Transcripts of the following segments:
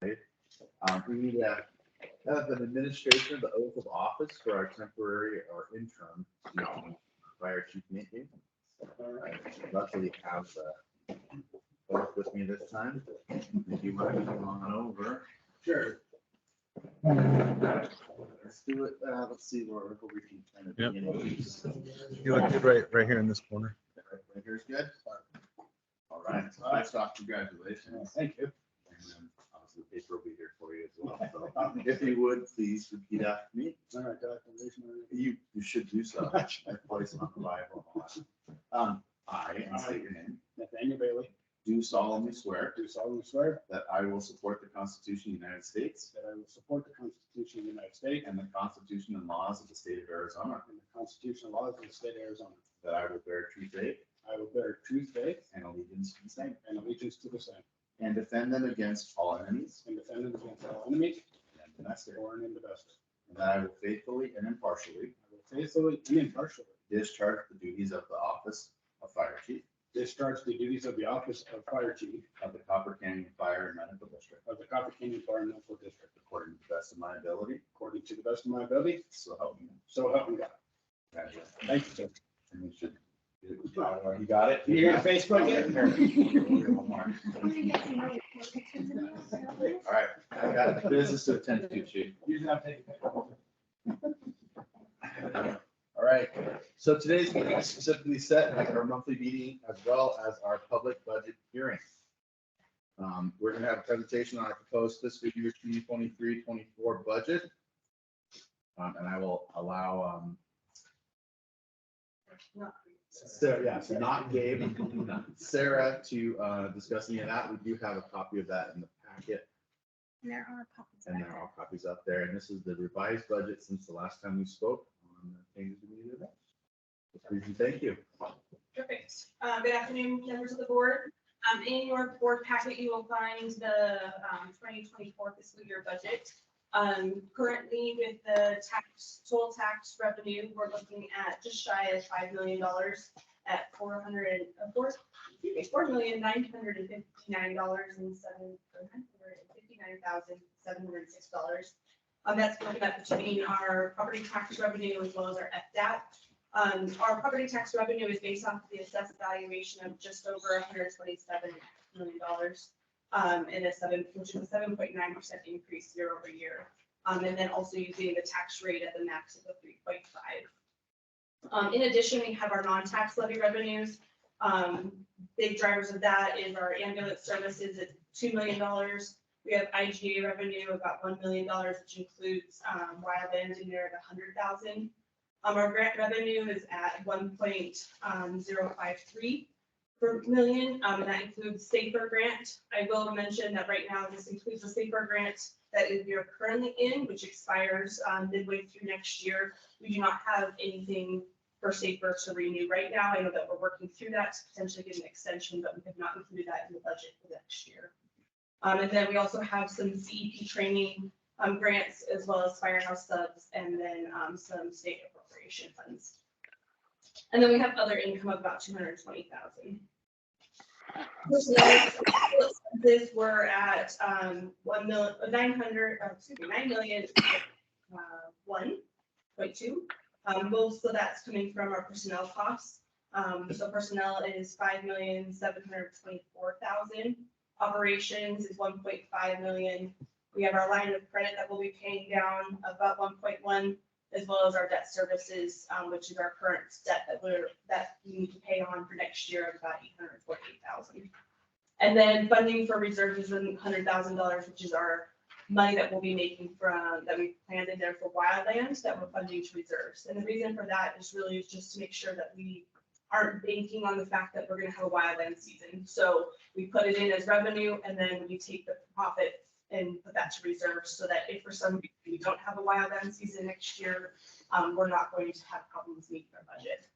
We need to have an administration of the oath of office for our temporary or interim fire chief meeting. Luckily have the oath with me this time. If you want to come on over. Sure. Let's do it. Let's see where we can kind of begin. You look good right here in this corner. Right here is good. All right. So first off, congratulations. Thank you. And obviously the paper will be here for you as well. So if you would please repeat after me. All right, You should do so. I place it on the Bible. I, and state your name, Nathaniel Bailey, do solemnly swear do solemnly swear that I will support the Constitution of the United States that I will support the Constitution of the United States and the Constitution and laws of the state of Arizona, and the Constitution and laws of the state of Arizona. that I will bear true faith I will bear true faith and allegiance to the same, and allegiance to the same, and defend them against all enemies, and defend them against all enemies, and domestic, foreign and domestic. and that I will faithfully and impartially I will faithfully and impartially discharge the duties of the office of fire chief discharge the duties of the office of fire chief of the Copper Canyon Fire and Medical District of the Copper Canyon Fire and Medical District according to the best of my ability, according to the best of my ability, so help me. so help me God. Congratulations. Thank you, sir. And you should. You got it? You hear Facebook yet? One more. All right, I got business to attend to, chief. Usually I'm taking All right, so today's meeting is specifically set like our monthly meeting as well as our public budget hearing. We're gonna have a presentation on our proposed fiscal year 2023-24 budget. And I will allow, Sarah, yeah, so not Gabe, Sarah to discuss any of that. We do have a copy of that in the packet. And there are copies. And there are all copies up there, and this is the revised budget since the last time we spoke on the changes we needed to make. Thank you. Perfect. Good afternoon, members of the board. In your board packet, you will find the 2024 fiscal year budget. Currently with the total tax revenue, we're looking at just shy of $5 million at $459,706. That's broken up between our property tax revenue as well as our FDAT. Our property tax revenue is based off of the assessed valuation of just over $127 million, which is a 7.9% increase year over year. And then also using the tax rate at the max of the 3.5. In addition, we have our non-tax levy revenues. Big drivers of that is our ambulance services at $2 million. We have IGA revenue about $1 million, which includes wildland in there at $100,000. Our grant revenue is at 1.053 per million, and that includes SAFER grant. I will mention that right now this includes the SAFER grant that we are currently in, which expires midway through next year. We do not have anything for SAFER to renew right now. I know that we're working through that to potentially get an extension, but we have not included that in the budget for next year. And then we also have some CEP training grants as well as firehouse subs, and then some state appropriation funds. And then we have other income of about $220,000. Personnel expenses were at $9,1.2. Most of that's coming from our personnel costs. So personnel is $5,724,000. Operations is $1.5 million. We have our line of credit that we'll be paying down about 1.1, as well as our debt services, which is our current debt that we need to pay on for next year of about $848,000. And then funding for reserves is $100,000, which is our money that we'll be making from that we planned in there for wildlands that we're funding to reserves. And the reason for that is really just to make sure that we aren't banking on the fact that we're going to have a wildland season. So we put it in as revenue, and then we take the profit and put that to reserve so that if for some reason we don't have a wildland season next year, we're not going to have problems meeting our budget.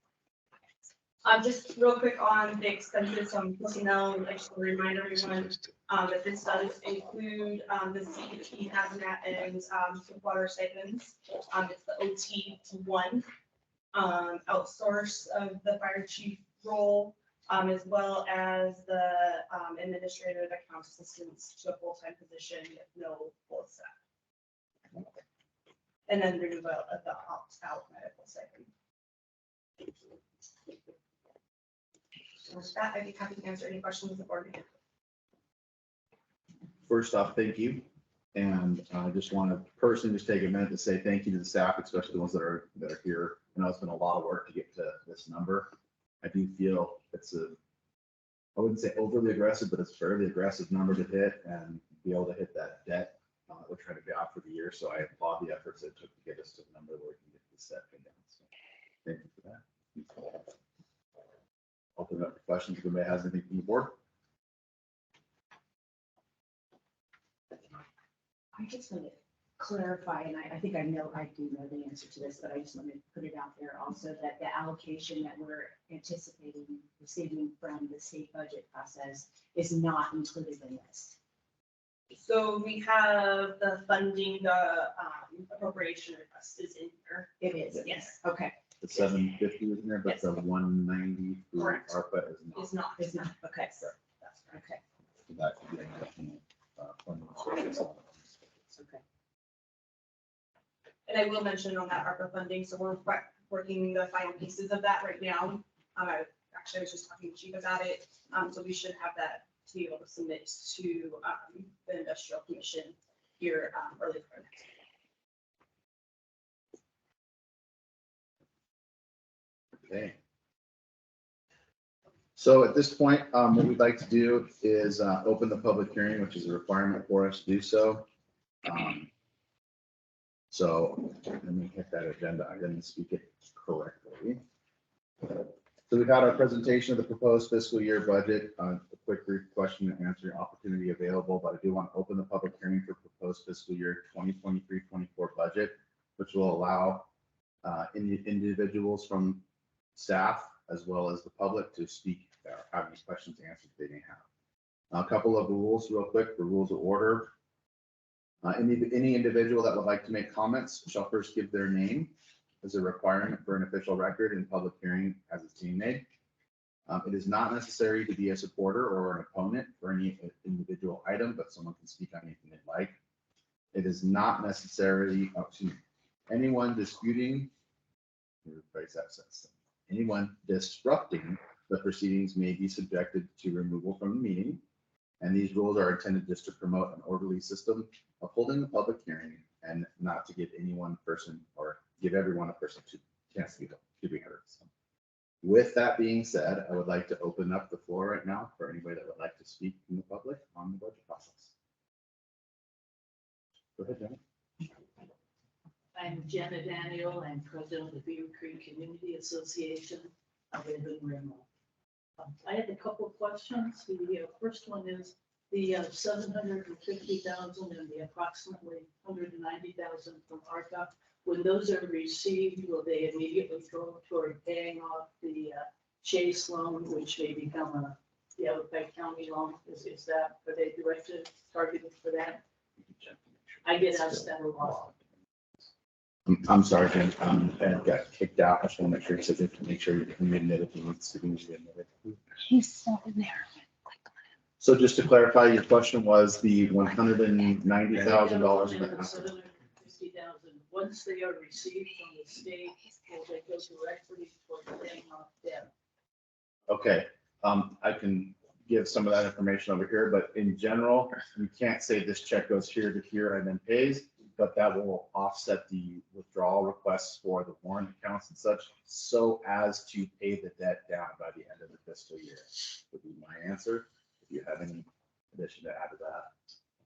Just real quick on the expenses on personnel, I just want to remind everyone that this does include the CEP hazmat and water stipends. It's the OT1 outsource of the fire chief role. as well as the administrative account assistants to a full-time position with no full staff. And then removal of the opt-out medical stipend. So with that, I'd be happy to answer any questions the board may have. First off, thank you. And I just want to personally just take a minute to say thank you to the staff, especially the ones that are here. I know it's been a lot of work to get to this number. I do feel it's I wouldn't say overly aggressive, but it's a fairly aggressive number to hit and be able to hit that debt that we're trying to be out for the year. So I applaud the efforts it took to get us to the number where we can get this debt paid down. So thank you for that. Open it up for questions if anybody has anything from the board. I just want to clarify, and I think I do know the answer to this, but I just want to put it out there also that the allocation that we're anticipating receiving from the state budget process is not included in this. So we have the funding, the appropriation request is in here. It is. Yes. Okay. The 750 is in there, but Yes. the 190 through Correct. ARPA is not. Is not. It's not. Okay. That's correct. Okay. So that could be an additional funding source. Okay. And I will mention on that ARPA funding, so we're working the final pieces of that right now. Actually, I was just talking to Chief about it. So we should have that to be able to submit to the Industrial Commission here early for next week. Okay. So at this point, what we'd like to do is open the public hearing, which is a requirement for us to do so. So let me hit that agenda item and speak it correctly. So we've had our presentation of the proposed fiscal year budget, a quick brief question and answer opportunity available, but I do want to open the public hearing for proposed fiscal year 2023-24 budget, which will allow individuals from staff as well as the public to speak or have any questions answered they may have. A couple of rules real quick, the rules of order. Any individual that would like to make comments shall first give their name as a requirement for an official record in public hearing as it's being made. It is not necessary to be a supporter or an opponent for any individual item, but someone can speak on anything they'd like. It is not necessary, anyone disputing, anyone disrupting the proceedings may be subjected to removal from the meeting. And these rules are intended just to promote an orderly system of holding the public hearing and not to give any one person or give everyone a person to chance to be heard. So with that being said, I would like to open up the floor right now for anybody that would like to speak in the public on the budget process. Go ahead, Jenna. I'm Jenna Daniel. I'm president of the Beaver Creek Community Association. I live in Rimmer. I had a couple of questions. The first one is the 750,000 and the approximately 190,000 from ARPA. When those are received, will they immediately go toward paying off the Chase loan, which may become the Outback County loan? Is that, are they directed, targeted for that? I get asked that a lot. I'm sorry, Jen. Ben got kicked out. I just want to make sure, so to make sure you can admit if he needs to be admitted. He's still in there. So just to clarify, your question was the $190,000. 750,000. Once they are received from the state, will they go directly toward paying off debt? Okay, I can give some of that information over here, but in general, you can't say this check goes here to here and then pays, but that will offset the withdrawal requests for the warrant accounts and such, so as to pay the debt down by the end of the fiscal year, would be my answer. If you have any addition to add to that.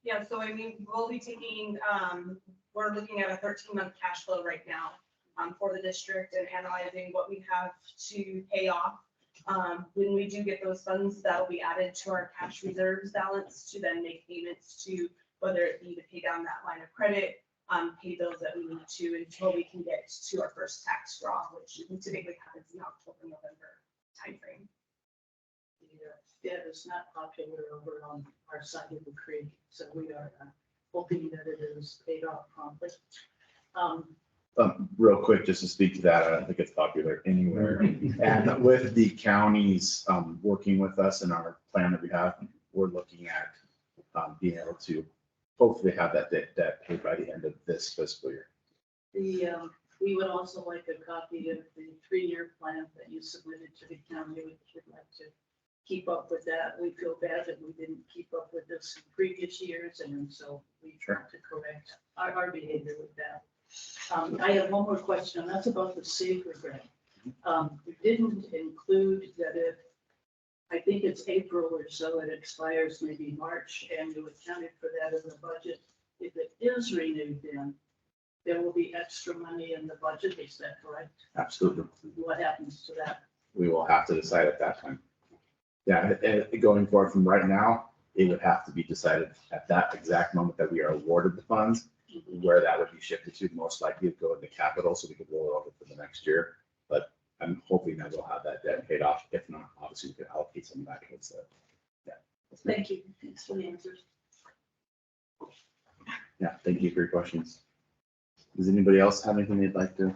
Yeah, so I mean, we'll be taking, we're looking at a 13-month cash flow right now for the district and analyzing what we have to pay off. When we do get those funds, that'll be added to our cash reserves balance to then make payments to, whether it be to pay down that line of credit, pay bills that we need to until we can get to our first tax draw, which typically happens in October, November timeframe. The debt is not popular over on our side of the creek, so we are hoping that it is paid off promptly. Real quick, just to speak to that, I don't think it's popular anywhere. And with the counties, working with us in our plan that we have, we're looking at, being able to hopefully have that debt paid by the end of this fiscal year. We would also like a copy of the 3-year plan that you submitted to the county. We'd like to keep up with that. We feel bad that we didn't keep up with this in previous years, and so we try to correct our behavior with that. I have one more question, and that's about the SAFER grant. We didn't include that if, I think it's April or so, it expires maybe March, and you accounted for that in the budget. If it is renewed, then there will be extra money in the budget, is that correct? Absolutely. What happens to that? We will have to decide at that time. Yeah, and going forward from right now, it would have to be decided at that exact moment that we are awarded the funds, where that would be shifted to. Most likely it'd go into capital, so we could roll it over for the next year. But I'm hoping that we'll have that debt paid off. If not, obviously we could allocate some of that towards that. Thank you. Thanks for the answers. Yeah, thank you for your questions. Does anybody else have anything they'd like to?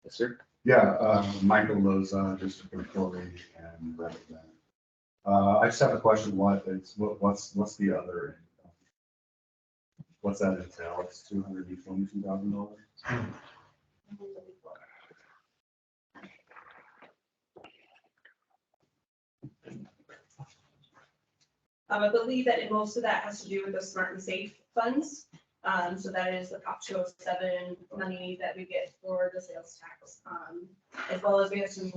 Yes, sir. Yeah, Michael Loza, District Employee and resident. I just have a question, what's the other income? What's that entail? It's $222,000. I believe that most of that has to do with the smart and safe funds. So that is the Prop 207 money that we get for the sales tax, as well as we have some,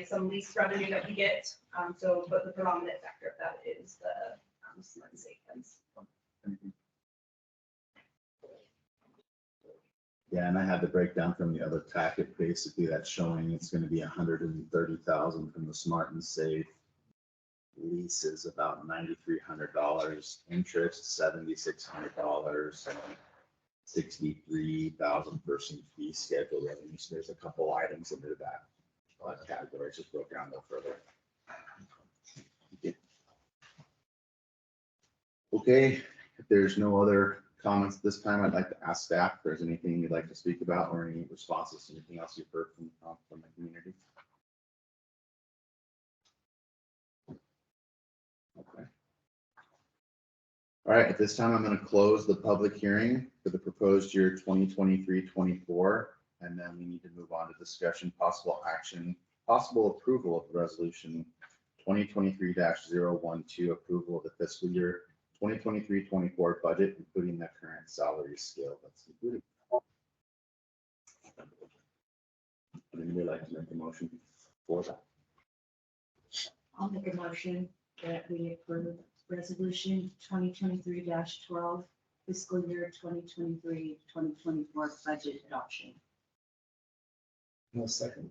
some lease revenue that we get. But the predominant factor of that is the smart and safe funds. Yeah, and I had the breakdown from the other packet. Basically, that's showing it's going to be 130,000 from the smart and safe. Leases about $9,300, interest $7,600, and 63,000 person fee schedule revenue. So there's a couple items into that category. Just broke down a little further. Okay, if there's no other comments this time, I'd like to ask staff if there's anything you'd like to speak about or any responses to anything else you've heard from the community. Okay. All right, at this time, I'm going to close the public hearing for the proposed year 2023-24, and then we need to move on to discussion, possible action, possible approval of the resolution 2023-012, approval of the fiscal year 2023-24 budget, including the current salary scale that's included. Would anybody like to make a motion for that? I'll make a motion that we approve resolution 2023-12 fiscal year 2023-2024 budget adoption. No second.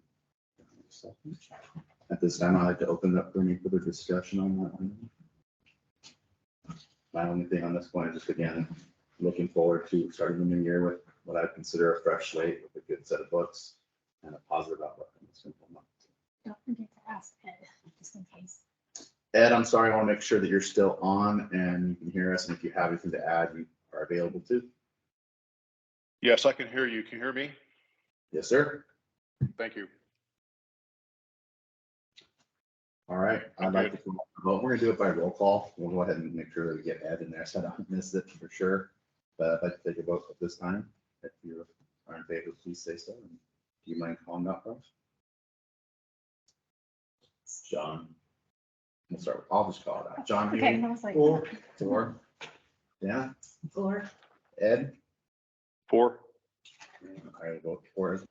At this time, I'd like to open it up for any further discussion on that one. My only thing on this point is just, again, looking forward to starting the new year with what I consider a fresh slate with a good set of books and a positive outlook in this simple month. Don't forget to ask Ed, just in case. Ed, I'm sorry, I want to make sure that you're still on and you can hear us, and if you have anything to add, you are available to. Yes, I can hear you. Can you hear me? Yes, sir. Thank you. All right, I'd like to vote. We're gonna do it by roll call. We'll go ahead and make sure that we get Ed in there, so I don't miss it for sure. But I'd like to take a vote at this time. If you are in favor, please say so. And do you mind calling that for us? John. We'll start with, I'll just call it out. John. Okay, Healy? I was like. Four. Yeah. Or Ed? 4. I vote for it.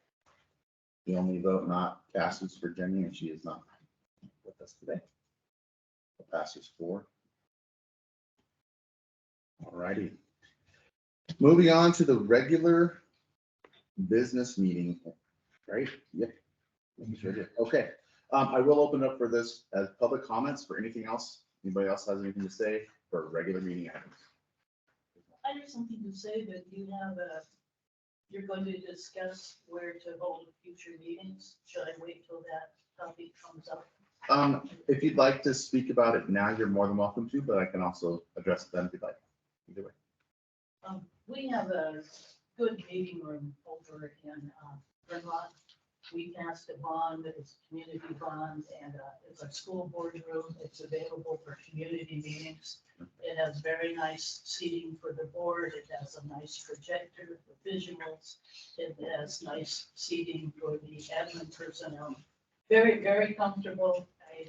The only vote not cast is for Jenny, and she is not with us today. It passes 4. All righty. Moving on to the regular business meeting, right? Yep. Okay. I will open up for this as public comments for anything else. Anybody else has anything to say for regular meeting items? I have something to say, but you have you're going to discuss where to hold future meetings. Should I wait till that topic comes up? If you'd like to speak about it now, you're more than welcome to, but I can also address it then if you'd like. Either way. We have a good meeting room over in Vermont. We passed a bond, it's a community bond, and it's a school board room. It's available for community meetings. It has very nice seating for the board. It has a nice projector for visuals. It has nice seating for the admin personnel. Very, very comfortable. I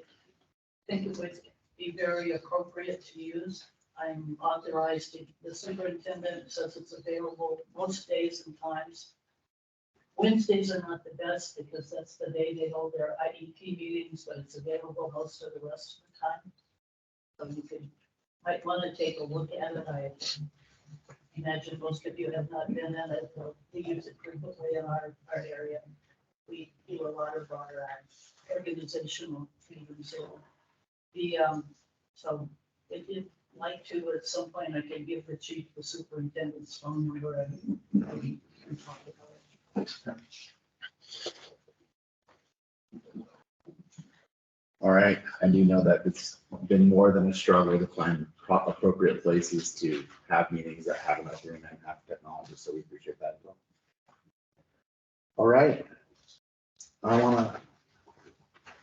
think it would be very appropriate to use. I'm authorized to, the superintendent says it's available most days and times. Wednesdays are not the best because that's the day they hold their IEP meetings, but it's available most of the rest of the time. So you could, might want to take a look at it. I imagine most of you have not been in it. We use it frequently in our area. We do a lot of our organizational meetings. So so if you'd like to, at some point, I can give the chief the superintendent's phone number and we can talk about it. All right, I do know that it's been more than a struggle to find appropriate places to have meetings that have enough room and have technology, so we appreciate that as well. All right. I wanna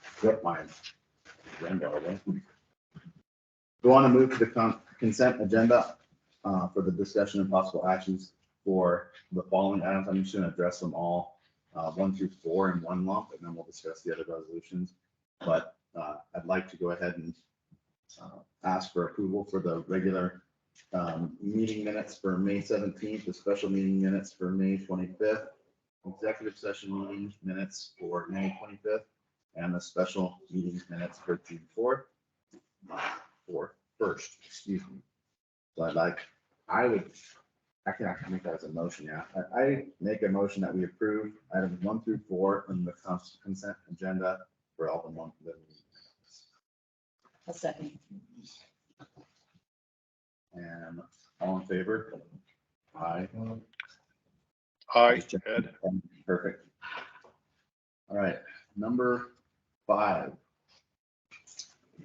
flip my agenda away. We want to move to the consent agenda for the discussion and possible actions for the following items. I'm just going to address them all 1 through 4 in one lump, and then we'll discuss the other resolutions. But I'd like to go ahead and ask for approval for the regular meeting minutes for May 17th, the special meeting minutes for May 25th, executive session meeting minutes for May 25th, and the special meeting minutes for June 4th. For first, excuse me. So I can actually make that as a motion, yeah. I make a motion that we approve items 1 through 4 in the consent agenda for all the monthly meetings. A second. And all in favor? Aye. Aye, Ed. Perfect. All right, number 5.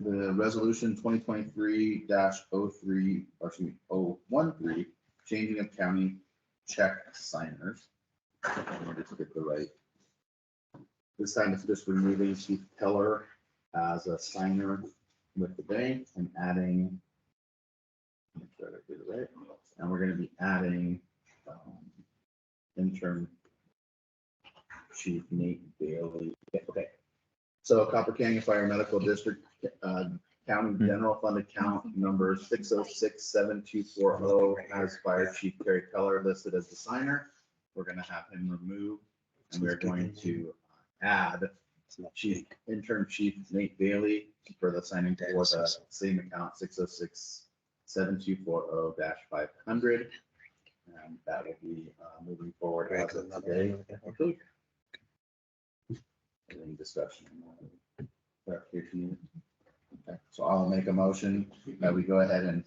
The resolution 2023-03, or excuse me, 013, changing of county check signers. Let me just get the right. This time it's just removing Chief Keller as a signer with the bank and adding, make sure I get it right. And we're going to be adding intern Chief Nate Bailey. Okay. So Copper Canyon Fire Medical District County General Fund account number 6067240 has Fire Chief Terry Keller listed as the signer. We're going to have him removed, and we're going to add intern Chief Nate Bailey for the signing for the same account 6067240-500. And that will be moving forward as of today. Any discussion? Clarification? Okay, so I'll make a motion that we go ahead and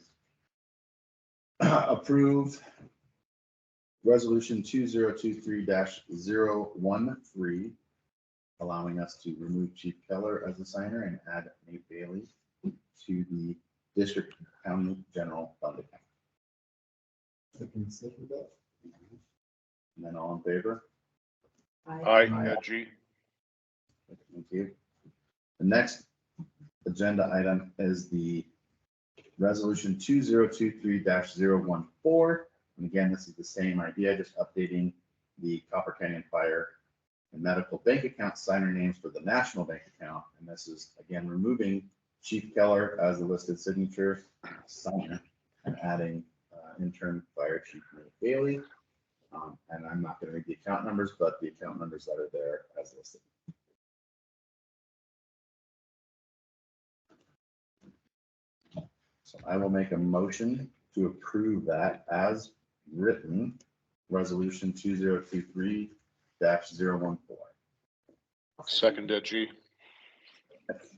approve resolution 2023-013, allowing us to remove Chief Keller as a signer and add Nate Bailey to the district county general fund account. And then all in favor? Aye, Ed G. Thank you. The next agenda item is the resolution 2023-014. And again, this is the same idea, just updating the Copper Canyon Fire and Medical Bank account signer names for the national bank account. And this is again removing Chief Keller as the listed signature signer and adding intern Fire Chief Nate Bailey. And I'm not going to read the account numbers, but the account numbers that are there as listed. So I will make a motion to approve that as written, resolution 2023-014. Second, Ed G.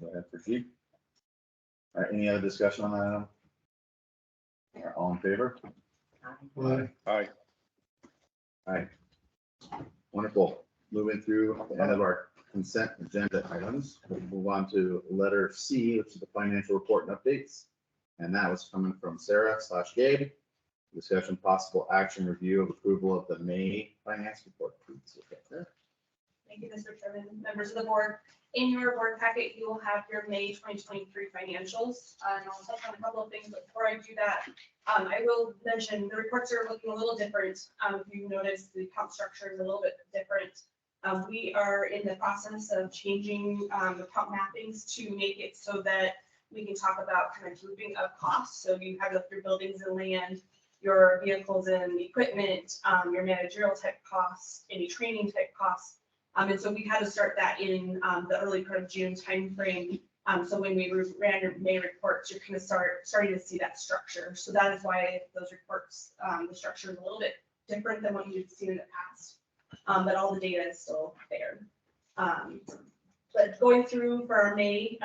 Go ahead, proceed. All right, any other discussion on that item? All right, all in favor? Aye. All right. Wonderful. Moving through the end of our consent agenda items, we'll move on to letter C, which is the financial report and updates. And that was coming from Sarah/Gabe. Discussion possible action review of approval of the May finance report. Please. Thank you, Mr. Chairman, members of the board. In your board packet, you will have your May 2023 financials. And I'll touch on a couple of things, but before I do that, I will mention the reports are looking a little different. If you notice, the account structure is a little bit different. We are in the process of changing account mappings to make it so that we can talk about kind of grouping of costs. So you have your buildings and land, your vehicles and equipment, your managerial type costs, any training type costs. And so we had to start that in the early part of June timeframe. So when we ran your May reports, you're kind of starting to see that structure. So that is why those reports, the structure is a little bit different than what you've seen in the past. But all the data is still there. But going through for our May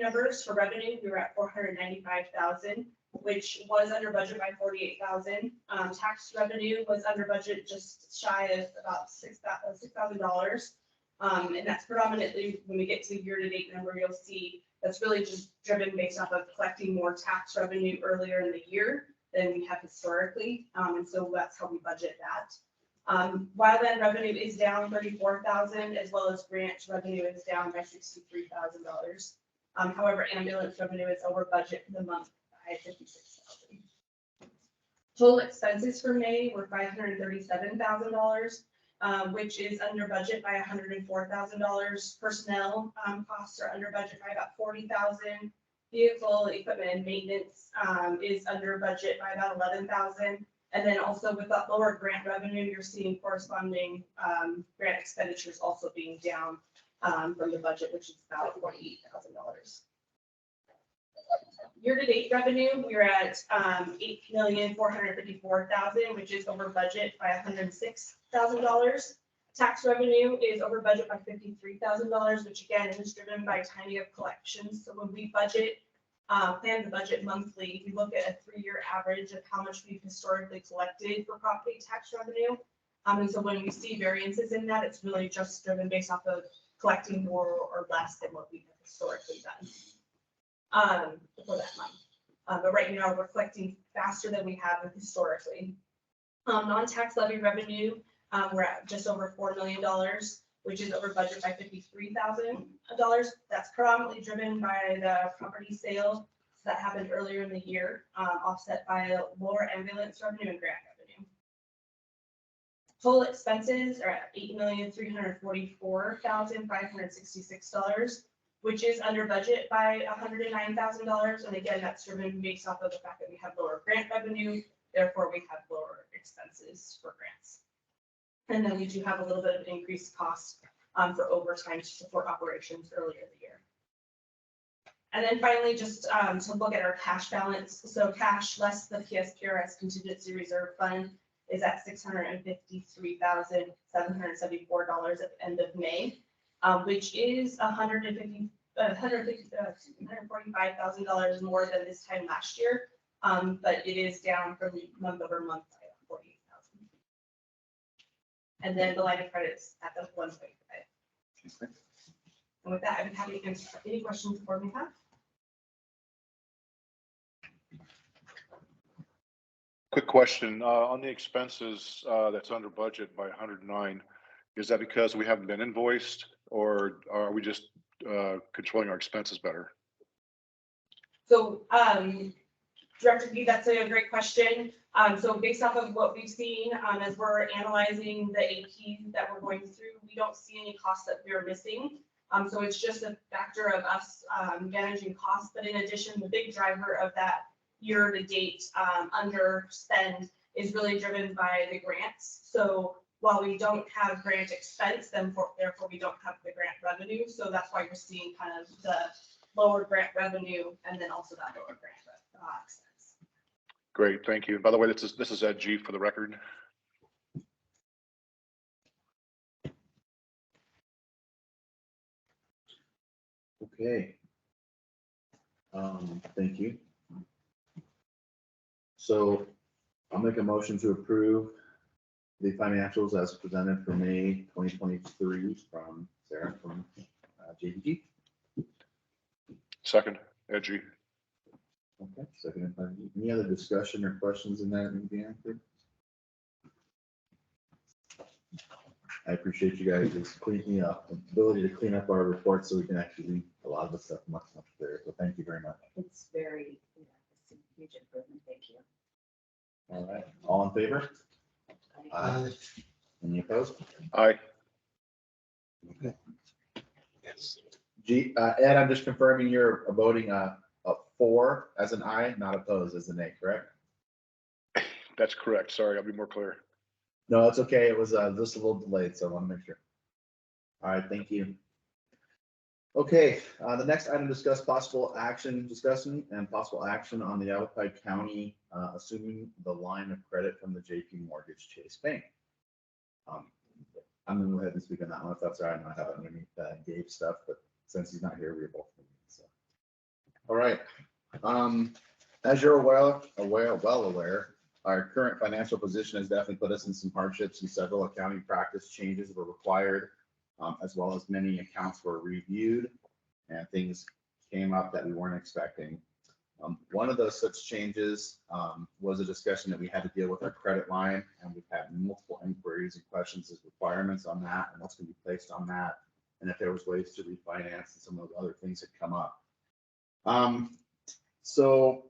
numbers for revenue, we were at 495,000, which was under budget by 48,000. Tax revenue was under budget just shy of about $6,000. And that's predominantly when we get to the year-to-date number, you'll see that's really just driven based off of collecting more tax revenue earlier in the year than we have historically. And so that's how we budget that. Wildland revenue is down 34,000, as well as grant revenue is down by $63,000. However, ambulance revenue is over budget for the month by 56,000. Total expenses for May were $537,000, which is under budget by $104,000. Personnel costs are under budget by about $40,000. Vehicle equipment and maintenance is under budget by about $11,000. And then also with that lower grant revenue, you're seeing corresponding grant expenditures also being down from the budget, which is about $48,000. Year-to-date revenue, we're at $8,454,000, which is over budget by $106,000. Tax revenue is over budget by $53,000, which again is driven by timing of collections. So when we budget, plan the budget monthly, we look at a 3-year average of how much we've historically collected for property tax revenue. And so when we see variances in that, it's really just driven based off of collecting more or less than what we have historically done for that month. But right now we're collecting faster than we have historically. Non-tax levy revenue, we're at just over $4 million, which is over budget by $53,000. That's predominantly driven by the property sale that happened earlier in the year, offset by lower ambulance revenue and grant revenue. Total expenses are at $8,344,566, which is under budget by $109,000. And again, that's driven based off of the fact that we have lower grant revenue, therefore we have lower expenses for grants. And then we do have a little bit of increased cost for overtime to support operations earlier in the year. And then finally, just to look at our cash balance. So cash less the PSPRS contingency reserve fund is at $653,774 at the end of May, which is $145,000 more than this time last year. But it is down from month over month by 48,000. And then the line of credit is at the 1.5. And with that, I'd be happy to answer any questions the board may have. Quick question, on the expenses, that's under budget by 109, is that because we haven't been invoiced, or are we just controlling our expenses better? So, Director B, that's a great question. So based off of what we've seen, as we're analyzing the APs that we're going through, we don't see any costs that we're missing. So it's just a factor of us managing costs. But in addition, the big driver of that year-to-date underspend is really driven by the grants. So while we don't have grant expense, then therefore we don't have the grant revenue. So that's why you're seeing kind of the lower grant revenue and then also that lower grant expense. Great, thank you. By the way, this is Ed G for the record. Okay. Thank you. So I'll make a motion to approve the financials as presented for May 2023 from Sarah from JDG. Second, Ed G. Okay, second, any other discussion or questions in that need to be answered? I appreciate you guys just cleaning up, ability to clean up our reports so we can actually read a lot of the stuff much clearer. So thank you very much. It's very, it's a huge improvement. Thank you. All right, all in favor? Any opposed? Aye. Ed, I'm just confirming you're voting a 4 as an aye, not opposed as an nay, correct? That's correct. Sorry, I'll be more clear. No, it's okay. It was just a little delayed, so I want to make sure. All right, thank you. Okay, the next item, discussion and possible action on the Yavapai County assuming the line of credit from the JP Mortgage Chase Bank. I'm gonna go ahead and speak on that one if that's all right. I know I have it underneath Gabe stuff, but since he's not here, we're both. So. All right. As you're well aware, our current financial position has definitely put us in some hardships, and several accounting practice changes were required, as well as many accounts were reviewed and things came up that we weren't expecting. One of those such changes was a discussion that we had to deal with our credit line, and we've had multiple inquiries and questions as requirements on that and what's going to be placed on that, and if there was ways to refinance and some of the other things that come up. So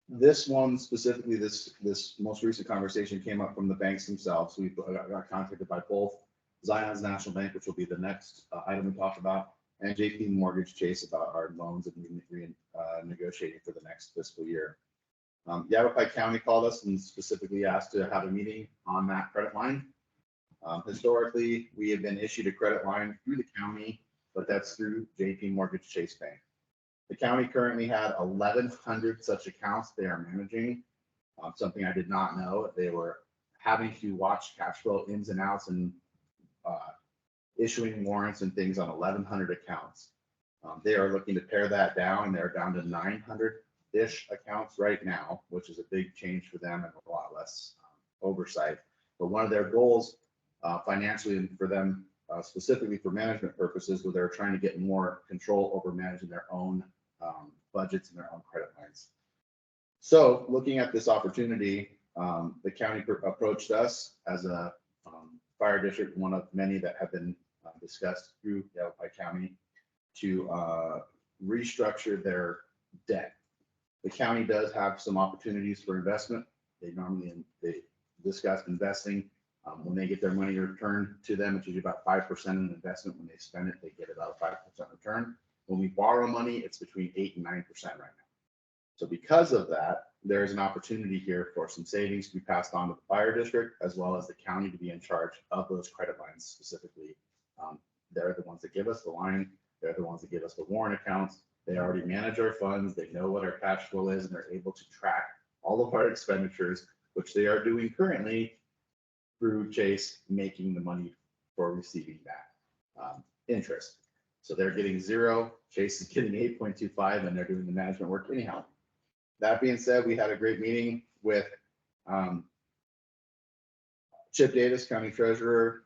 this one specifically, this most recent conversation came up from the banks themselves. We got contacted by both Zion's National Bank, which will be the next item we talk about, and JP Mortgage Chase about our loans and negotiating for the next fiscal year. Yavapai County called us and specifically asked to have a meeting on that credit line. Historically, we have been issued a credit line through the county, but that's through JP Mortgage Chase Bank. The county currently had 1,100 such accounts they are managing. Something I did not know. They were having to watch cash flow ins and outs and issuing warrants and things on 1,100 accounts. They are looking to pare that down. They're down to 900-ish accounts right now, which is a big change for them and a lot less oversight. But one of their goals financially and for them, specifically for management purposes, where they're trying to get more control over managing their own budgets and their own credit lines. So looking at this opportunity, the county approached us as a fire district, one of many that have been discussed through Yavapai County, to restructure their debt. The county does have some opportunities for investment. They discuss investing. When they get their money returned to them, it's usually about 5% in investment. When they spend it, they get about a 5% return. When we borrow money, it's between 8 and 9% right now. So because of that, there's an opportunity here for some savings to be passed on to the fire district, as well as the county to be in charge of those credit lines specifically. They're the ones that give us the line. They're the ones that give us the warrant accounts. They already manage our funds. They know what our cash flow is, and they're able to track all of our expenditures, which they are doing currently through Chase, making the money for receiving that interest. So they're getting 0, Chase is getting 8.25, and they're doing the management work anyhow. That being said, we had a great meeting with Chip Davis, County Treasurer,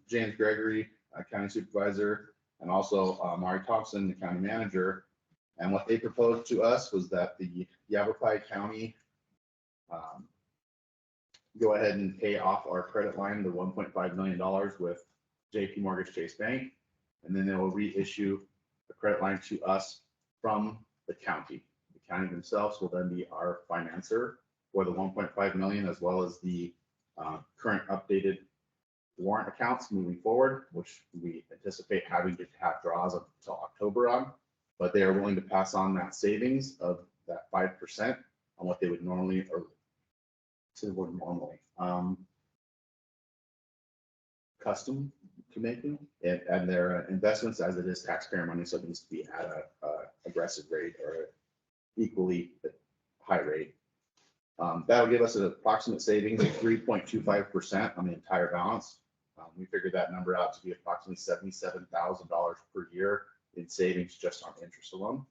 James Gregory, County Supervisor, and also Mari Thompson, the County Manager. And what they proposed to us was that the Yavapai County go ahead and pay off our credit line, the $1.5 million with JP Mortgage Chase Bank, and then they will reissue the credit line to us from the county. The county themselves will then be our financer for the 1.5 million, as well as the current updated warrant accounts moving forward, which we anticipate having to have draws until October on, but they are willing to pass on that savings of that 5% on what they would normally, or to the word normally, custom to making it, and their investments, as it is taxpayer money, so it needs to be at a aggressive rate or equally high rate. That'll give us an approximate savings of 3.25% on the entire balance. We figured that number out to be approximately $77,000 per year in savings just on interest alone.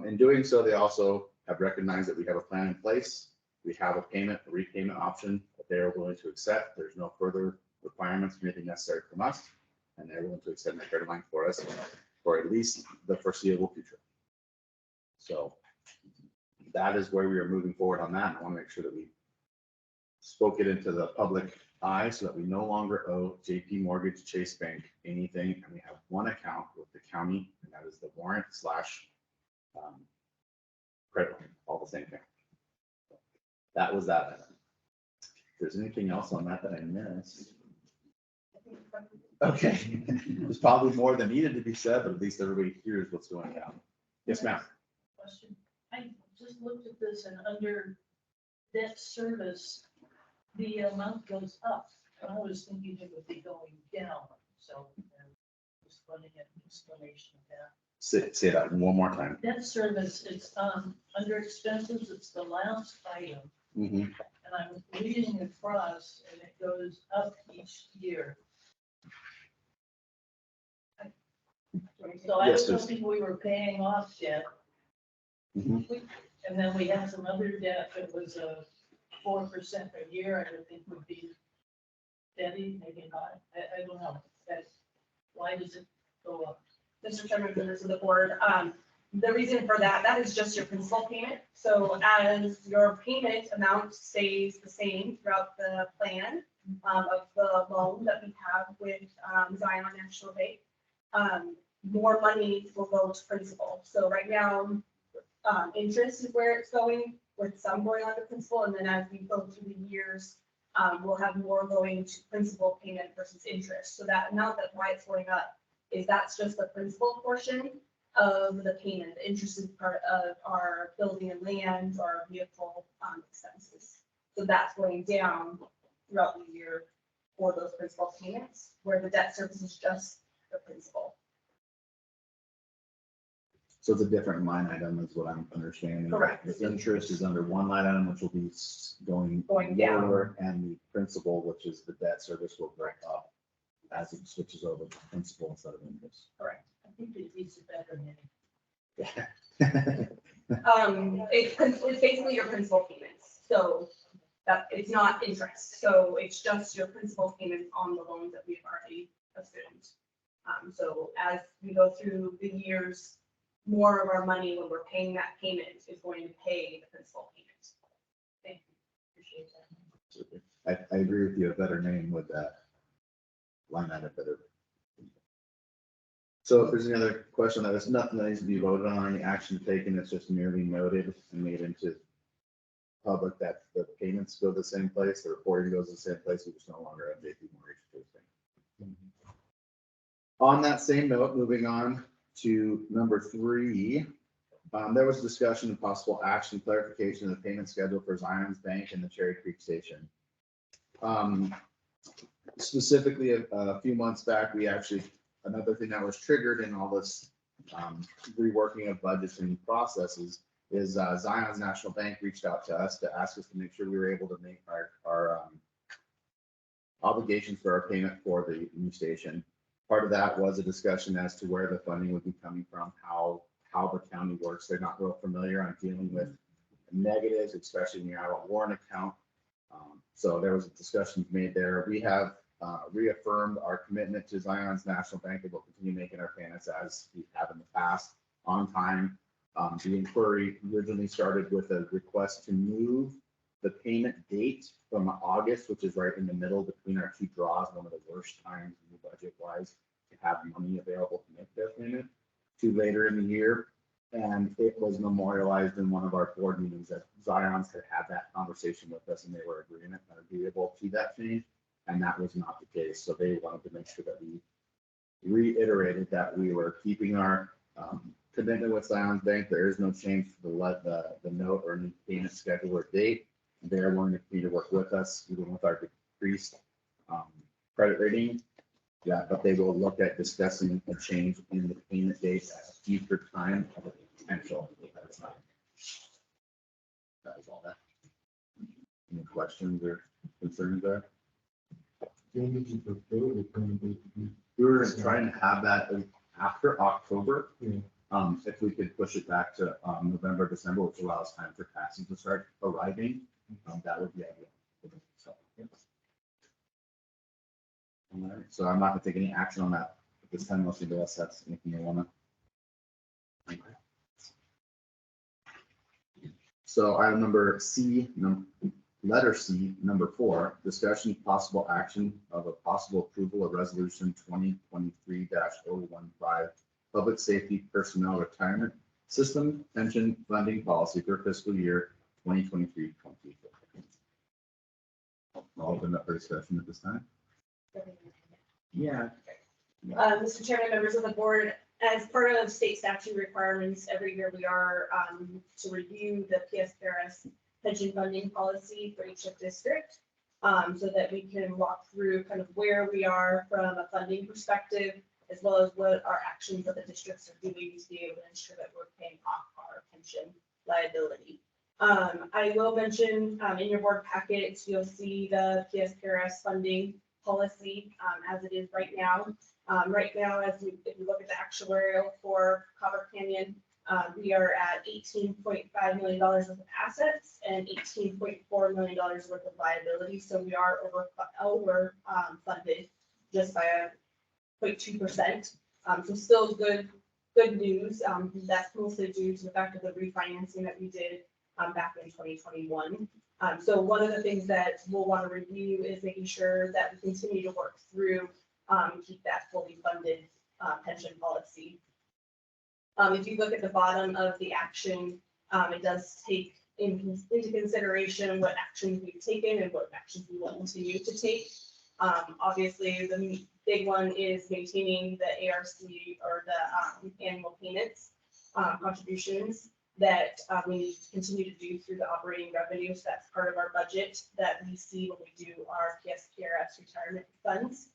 In doing so, they also have recognized that we have a plan in place. We have a repayment option that they are willing to accept. There's no further requirements or anything necessary from us, and they're willing to extend that credit line for us for at least the foreseeable future. So that is where we are moving forward on that. I want to make sure that we spoke it into the public eye so that we no longer owe JP Mortgage Chase Bank anything. And we have one account with the county, and that is the warrant slash credit line, all the same thing. That was that. If there's anything else on that that I missed. Okay, there's probably more than needed to be said, but at least everybody hears what's going on. Yes, ma'am. Question. I just looked at this and under debt service, the amount goes up. I was thinking it would be going down, so just wanting an explanation of that. Say that one more time. Debt service, it's, under expenses, it's the last item, Mhm. and I'm reading across, and it goes up each year. So I Yes, was there's- hoping we were paying off debt, Mhm. and then we had some other debt that was 4% a year, I would think would be steady, maybe not, I don't know. Why does it go up? Mr. Chairman, members of the board, the reason for that, that is just your principal payment. So as your payment amount stays the same throughout the plan of the loan that we have with Zion National Bank, more money will go to principal. So right now, interest is where it's going, with some going on to principal, and then as we go through the years, we'll have more going to principal payment versus interest. So that amount, that's why it's going up, is that's just the principal portion of the payment. The interest is part of our building and land, our vehicle expenses. So that's going down throughout the year for those principal payments, where the debt service is just the principal. So it's a different line item is what I'm understanding. Correct. The interest is under one line item, which will be going down. lower, and the principal, which is the debt service, will go up as it switches over to principal instead of interest. I think it needs a better name. It's basically your principal payments, so that, it's not interest, so it's just your principal payments on the loans that we've already assumed. So as we go through the years, more of our money when we're paying that payment is going to pay the principal payments. Thank you. Appreciate that. I agree with you, a better name with that line item better. So if there's any other question, there's nothing that needs to be voted on, any action taken, it's just merely noted and made into public that the payments go the same place, the reporting goes the same place, we just no longer have JP Mortgage. On that same note, moving on to number 3, there was discussion of possible action clarification of the payment schedule for Zion's Bank and the Cherry Creek Station. Specifically, a few months back, we actually, another thing that was triggered in all this reworking of budgets and processes is Zion's National Bank reached out to us to ask us to make sure we were able to make our obligations for our payment for the new station. Part of that was a discussion as to where the funding would be coming from, how the county works. They're not real familiar on dealing with negatives, especially when you have a warrant account. So there was a discussion made there. We have reaffirmed our commitment to Zion's National Bank and we'll continue making our payments as we have in the past on time. The inquiry originally started with a request to move the payment date from August, which is right in the middle between our 2 draws, one of the worst times budget wise to have money available to make that payment, to later in the year. And it was memorialized in one of our board meetings that Zion's had that conversation with us and they were agreeable to that change. And that was not the case. So they wanted to make sure that we reiterated that we were keeping our commitment with Zion's Bank. There is no change to the note or any payment schedule or date. They're willing to continue to work with us, even with our decreased credit rating. Yeah, but they will look at discussing a change in the payment date at a future time of a potential. That is all that. Any questions or concerns there? We were trying to have that after October. If we could push it back to November, December, which allows time for taxes to start arriving, that would be ideal. So, yeah. All right, so I'm not gonna take any action on that at this time unless anybody else has anything they wanna. So item number C, letter C, number 4, discussion possible action of a possible approval of resolution 2023-015, public safety personnel retirement system pension funding policy for fiscal year 2023-24. I'll open up for discussion at this time. Yeah. Mr. Chairman, members of the board, as part of state statute requirements, every year we are to review the PSPRS pension funding policy for each district, so that we can walk through kind of where we are from a funding perspective, as well as what our actions that the districts are doing to be able to ensure that we're paying off our pension liability. I will mention in your board packets, you'll see the PSPRS funding policy as it is right now. Right now, if you look at the actuarial for Copper Canyon, we are at $18.5 million worth of assets and $18.4 million worth of liability. So we are over funded just by 0.2%. So still good news. That's mostly due to the fact of the refinancing that we did back in 2021. So one of the things that we'll want to review is making sure that we continue to work through keep that fully funded pension policy. If you look at the bottom of the action, it does take into consideration what actions we've taken and what actions we will continue to take. Obviously, the big one is maintaining the ARC or the annual payments contributions that we need to continue to do through the operating revenue. So that's part of our budget that we see when we do our PSPRS retirement funds.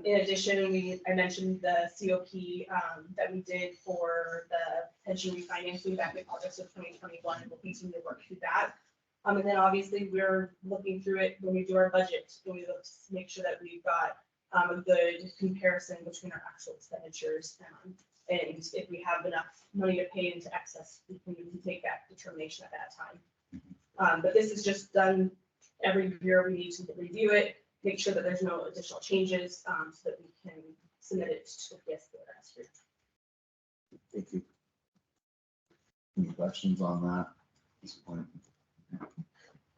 In addition, I mentioned the COP that we did for the pension refinancing back in August of 2021, and we'll continue to work through that. And then obviously we're looking through it when we do our budget, and we look to make sure that we've got a good comparison between our actual expenditures. And if we have enough money to pay into excess, we can take that determination at that time. But this is just done every year. We need to review it, make sure that there's no additional changes, so that we can submit it to the PSPRS group. Thank you. Any questions on that at this point?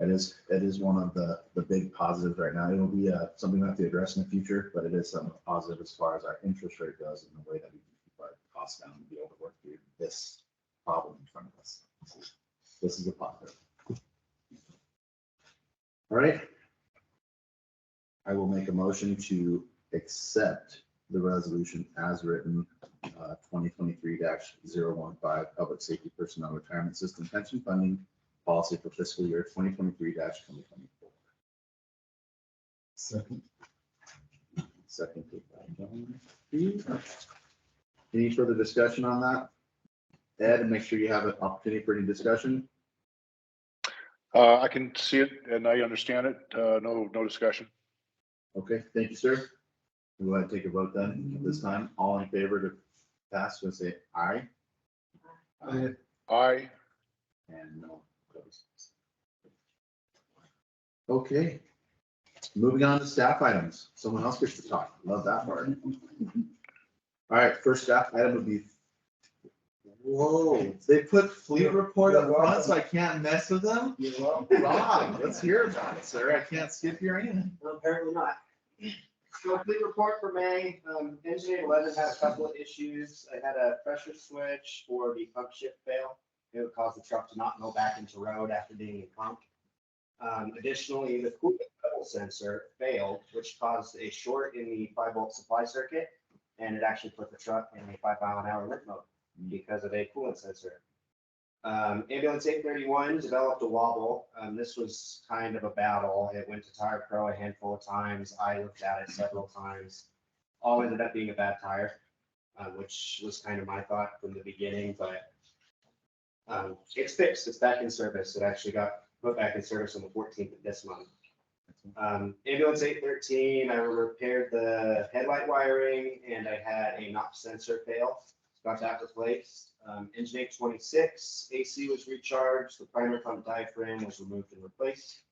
It is one of the big positives right now. It'll be something we have to address in the future, but it is something positive as far as our interest rate goes and the way that we can keep our costs down and be able to work through this problem in front of us. This is a positive. All right. I will make a motion to accept the resolution as written, 2023-015 Public Safety Personnel Retirement System Pension Funding Policy for fiscal year 2023-2024. Second. Second. Any further discussion on that? Ed, and make sure you have an opportunity for any discussion. I can see it and I understand it. No discussion. Okay, thank you, sir. We'll go ahead and take a vote then. At this time, all in favor to pass, we'll say aye. Aye. And no opposed. Okay. Moving on to staff items. Someone else gets to talk. Love that part. All right, first staff item would be, whoa, they put fleet report up front, so I can't mess with them? You're welcome. Rob, let's hear about it, sir. I can't skip your in. Well, apparently not. So complete report for May, engine 11 had a couple of issues. I had a pressure switch for the pump shift fail. It would cause the truck to not go back into road after being pumped. Additionally, the coolant level sensor failed, which caused a short in the 5-volt supply circuit, and it actually put the truck in a 5-mile-an-hour limp mode because of a coolant sensor. Ambulance 831 developed a wobble. This was kind of a battle. It went to Tire Pro a handful of times. I looked at it several times. All ended up being a bad tire, which was kind of my thought from the beginning, but it's fixed. It's back in service. It actually got put back in service on the 14th of this month. Ambulance 813, I repaired the headlight wiring and I had a NOx sensor fail. Got that replaced. Engine 826, AC was recharged. The primer pump diaphragm was removed and replaced.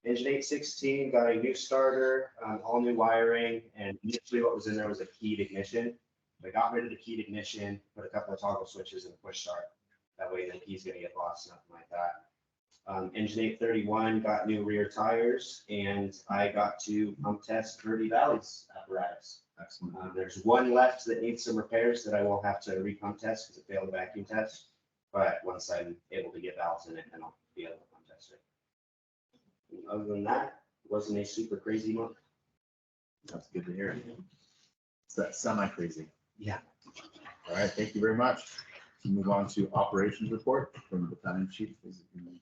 Engine 816 got a new starter, all new wiring, and initially what was in there was a keyed ignition. I got rid of the keyed ignition, put a couple of toggle switches and a push start. That way the key's gonna get lost, nothing like that. Engine 831 got new rear tires, and I got to pump test Verde Valley's apparatus. Excellent. There's one left that needs some repairs that I will have to re-pump test because it failed the vacuum test. But once I'm able to get valves in it, then I'll be able to pump test it. And other than that, it wasn't a super crazy month. That's good to hear. It's that semi-crazy. Yeah. All right, thank you very much. Move on to operations report from the battalion chief.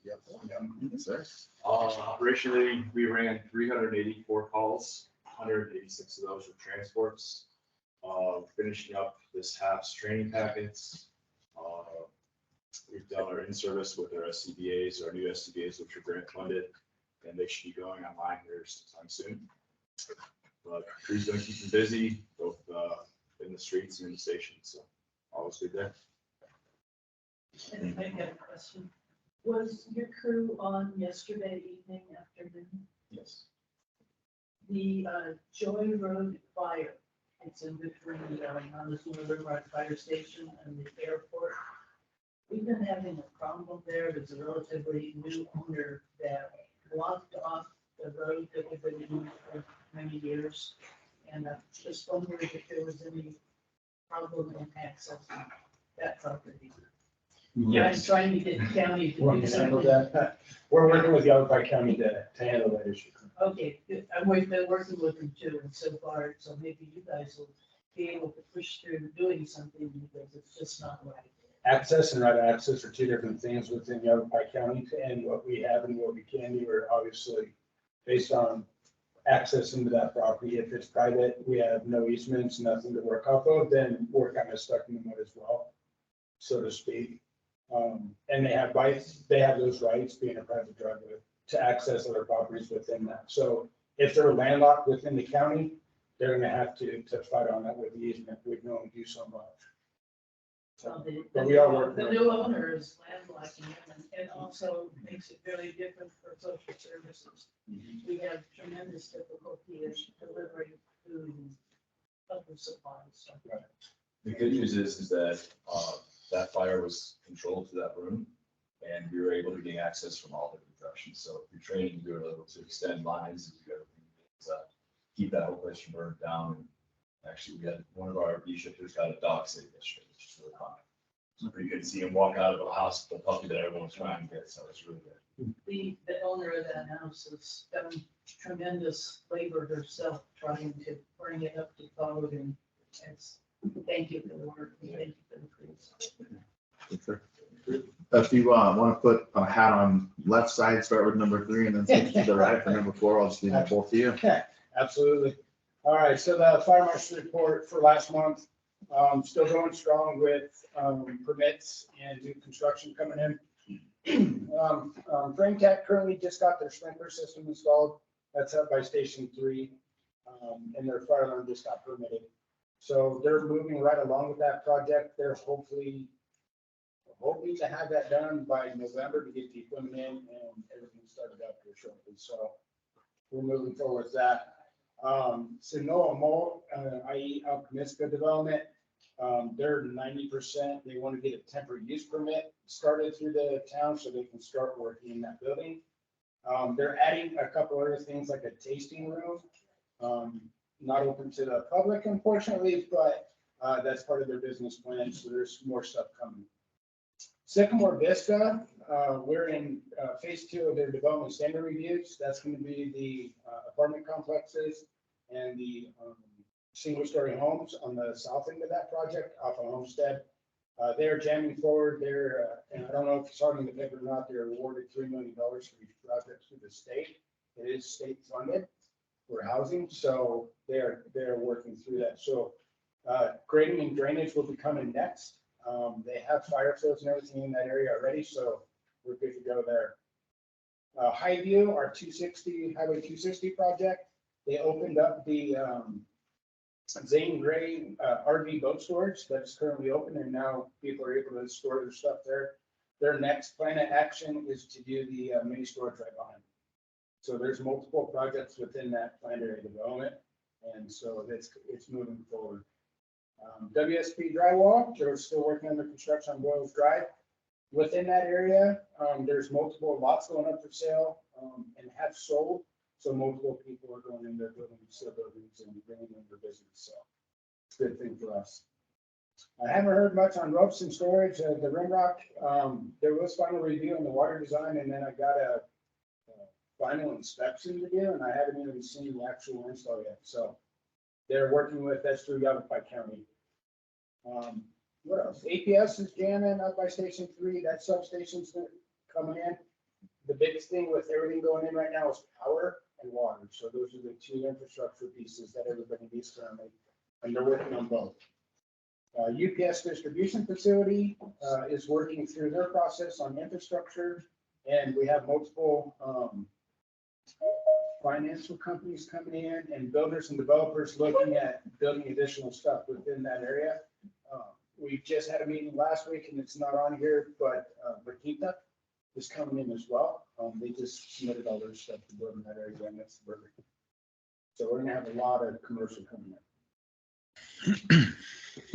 Yes, sir. Operationally, we ran 384 calls, 186 of those were transports. Finishing up this half's training packets. We've done our in-service with our SCBAs, our new SCBAs, which are grant funded, and they should be going online here sometime soon. But crew's gonna keep them busy, both in the streets and in the station, so always good there. And I got a question. Was your crew on yesterday evening, afternoon? Yes. The Joy Road fire, it's in between Montezuma River Fire Station and the airport. We've been having a problem there. There's a relatively new owner that blocked off the road that we've been using for many years. And I just wondered if there was any problem in accessing that property. I'm trying to get the county to do something. We're working with Yavapai County to handle that issue. Okay, good. We've been working with them too, and so far, so maybe you guys will be able to push through doing something because it's just not right. Access and right of access are two different things within Yavapai County, and what we have and what we can do are obviously based on access into that property. If it's private, we have no easements, nothing to work off of, then we're kind of stuck in the mud as well, so to speak. And they have rights, they have those rights being a private driveway to access other properties within that. So if they're landlocked within the county, they're gonna have to fight on that with the easement. We can only do so much. So But we are working the on new it. owner is landlocking them and also makes it very different for social services. We have tremendous difficulty in delivering food and other supplies. So The good news is that that fire was controlled to that room, and we were able to gain access from all different directions. So if you're training, we were able to extend lines and do everything to keep that whole place from burning down. And actually, we had one of our bee shifters got a dog saved yesterday, which is really fun. It's pretty good to see him walk out of a house with a puppy that everyone was trying to get, so it's really good. the owner of that house has done tremendous labor herself trying to bring it up to code, and it's, thank you for the work, and thank you for the crews. Yes, sir. If you want to put a hat on left side, start with number 3 and then switch to the right for number 4, I'll just leave it both to you. Absolutely. All right, so the fire marshal report for last month, still going strong with permits and new construction coming in. Frame Tech currently just got their sprinkler system installed. That's up by Station 3, and their fire alarm just got permitted. So they're moving right along with that project. They're hoping to have that done by November to get the equipment in and everything started up here shortly. So we're moving forward with that. Sonoa Mall, i.e. Alchemiska Development, they're 90%. They want to get a temporary use permit started through the town so they can start working in that building. They're adding a couple other things like a tasting room. Not open to the public, unfortunately, but that's part of their business plan. So there's more stuff coming. Sycamore Vista, we're in phase 2 of their development standard reviews. That's going to be the apartment complexes and the single-story homes on the south end of that project off of Homestead. They're jamming forward. And I don't know if you saw it in the paper or not, they're awarded $3 million for each project through the state. It is state funded for housing, so they're working through that. So grading and drainage will be coming next. They have fire fields and everything in that area already, so we're good to go there. Highview, our Highway 260 project, they opened up the Zane Gray RV boat storage that is currently open, and now people are able to store their stuff there. Their next plan of action is to do the mini storage right behind. So there's multiple projects within that planned area development, and so it's moving forward. WSP drywall, they're still working under construction on Boyles Drive. Within that area, there's multiple lots going up for sale, and have sold. So multiple people are going in there building sale buildings and bringing in their business. So it's a good thing for us. I haven't heard much on ropes and storage. The Rimrock, there was final review on the water design, and then I got a final inspection to do, and I haven't even seen the actual install yet. So they're working with, that's through Yavapai County. What else? APS is jamming up by Station 3. That substation's coming in. The biggest thing with everything going in right now is power and water. So those are the two infrastructure pieces that everybody needs currently, and they're working on both. UPS distribution facility is working through their process on infrastructure, and we have multiple financial companies coming in and builders and developers looking at building additional stuff within that area. We just had a meeting last week, and it's not on here, but Bertita is coming in as well. They just submitted all their stuff to build in that area, and that's perfect. So we're gonna have a lot of commercial coming in.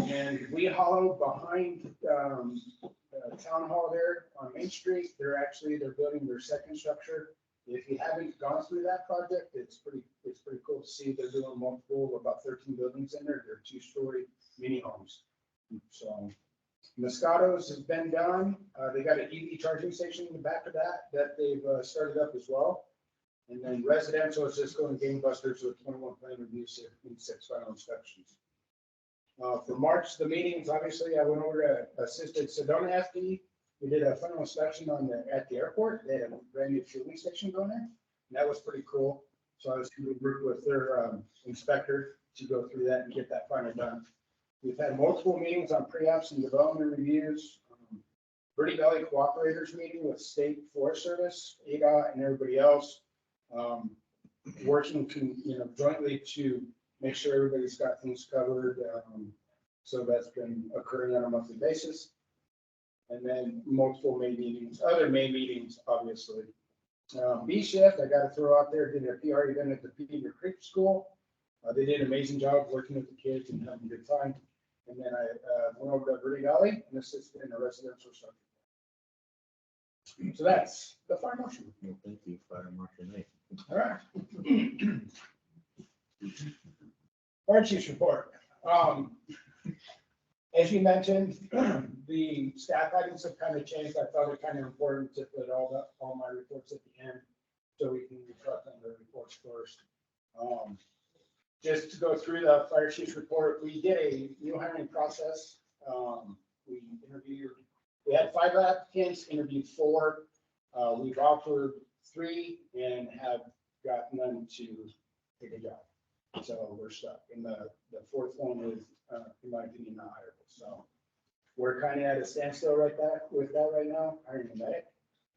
And we hollow behind town hall there on Main Street. They're building their second structure. If you haven't gone through that project, it's pretty cool to see. They're doing multiple, about 13 buildings in there. They're 2-story mini homes. So Moscato's has been done. They got an EV charging station in the back of that they've started up as well. And then residential is just going gangbusters with 21 plan reviews and 6 final inspections. For March, the meetings, obviously, I went over to assisted Sedona FD. We did a final inspection at the airport. They had a brand new fueling station going there. And that was pretty cool. So I was going to work with their inspector to go through that and get that final done. We've had multiple meetings on pre-ops and development reviews. Verde Valley Cooperators meeting with State Forest Service, ADOT, and everybody else. Working jointly to make sure everybody's got things covered. So that's been occurring on a monthly basis. And then multiple May meetings, other May meetings, obviously. B Shift, I got to throw out there, did a PR event at the Peter Creek School. They did an amazing job working with the kids and having a good time. And then I went over to Verde Valley and assisted in a residential structure. So that's the fire marshal. Well, thank you, Fire Marshal Nate. All right. Fire chief's report. As you mentioned, the staff items have kind of changed. I thought it kind of important to put all my reports at the end, so we can reflect on the reports first. Just to go through the fire chief's report, we did a new hiring process. We had 5 applicants, interviewed 4. We've offered 3 and have got none to take a job. So we're stuck. And the 4th one is, in my opinion, not hireable. So we're kind of at a standstill with that right now. Hiring a medic,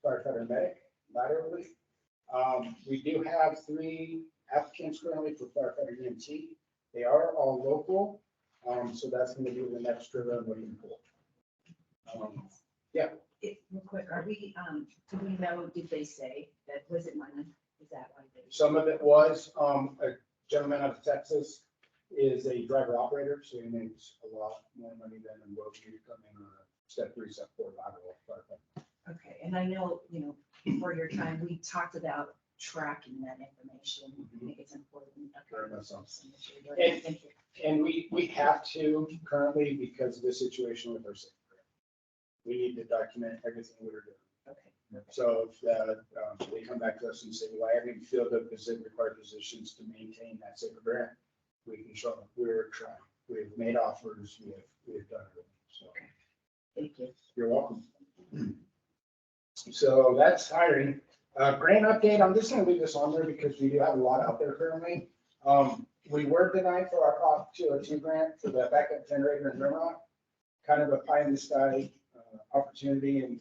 firefighter medic, laterally. We do have 3 applicants currently for firefighter EMT. They are all local. So that's going to be the next drill I'm looking for. Yeah. Real quick, do we know, did they say that, was it money? Is that why they? Some of it was, a gentleman out of Texas is a driver operator, so he makes a lot more money than what we come in on a step 3, step 4 lateral. Okay, and I know, before your time, we talked about tracking that information. I think it's important. Very much so. And, thank you. And we have to currently, because of the situation with our safety. We need to document everything we're doing. Okay. So if they come back to us and say, well, I haven't filled up the required positions to maintain that safer grant, we can show them we're trying. We've made offers. We've done it. So Thank you. you're welcome. So that's hiring. Grant update. I'm just going to leave this on there because we do have a lot out there currently. We were denied for our Prop 202 grant for the backup generator in Vermont. Kind of a pie in the sky opportunity, and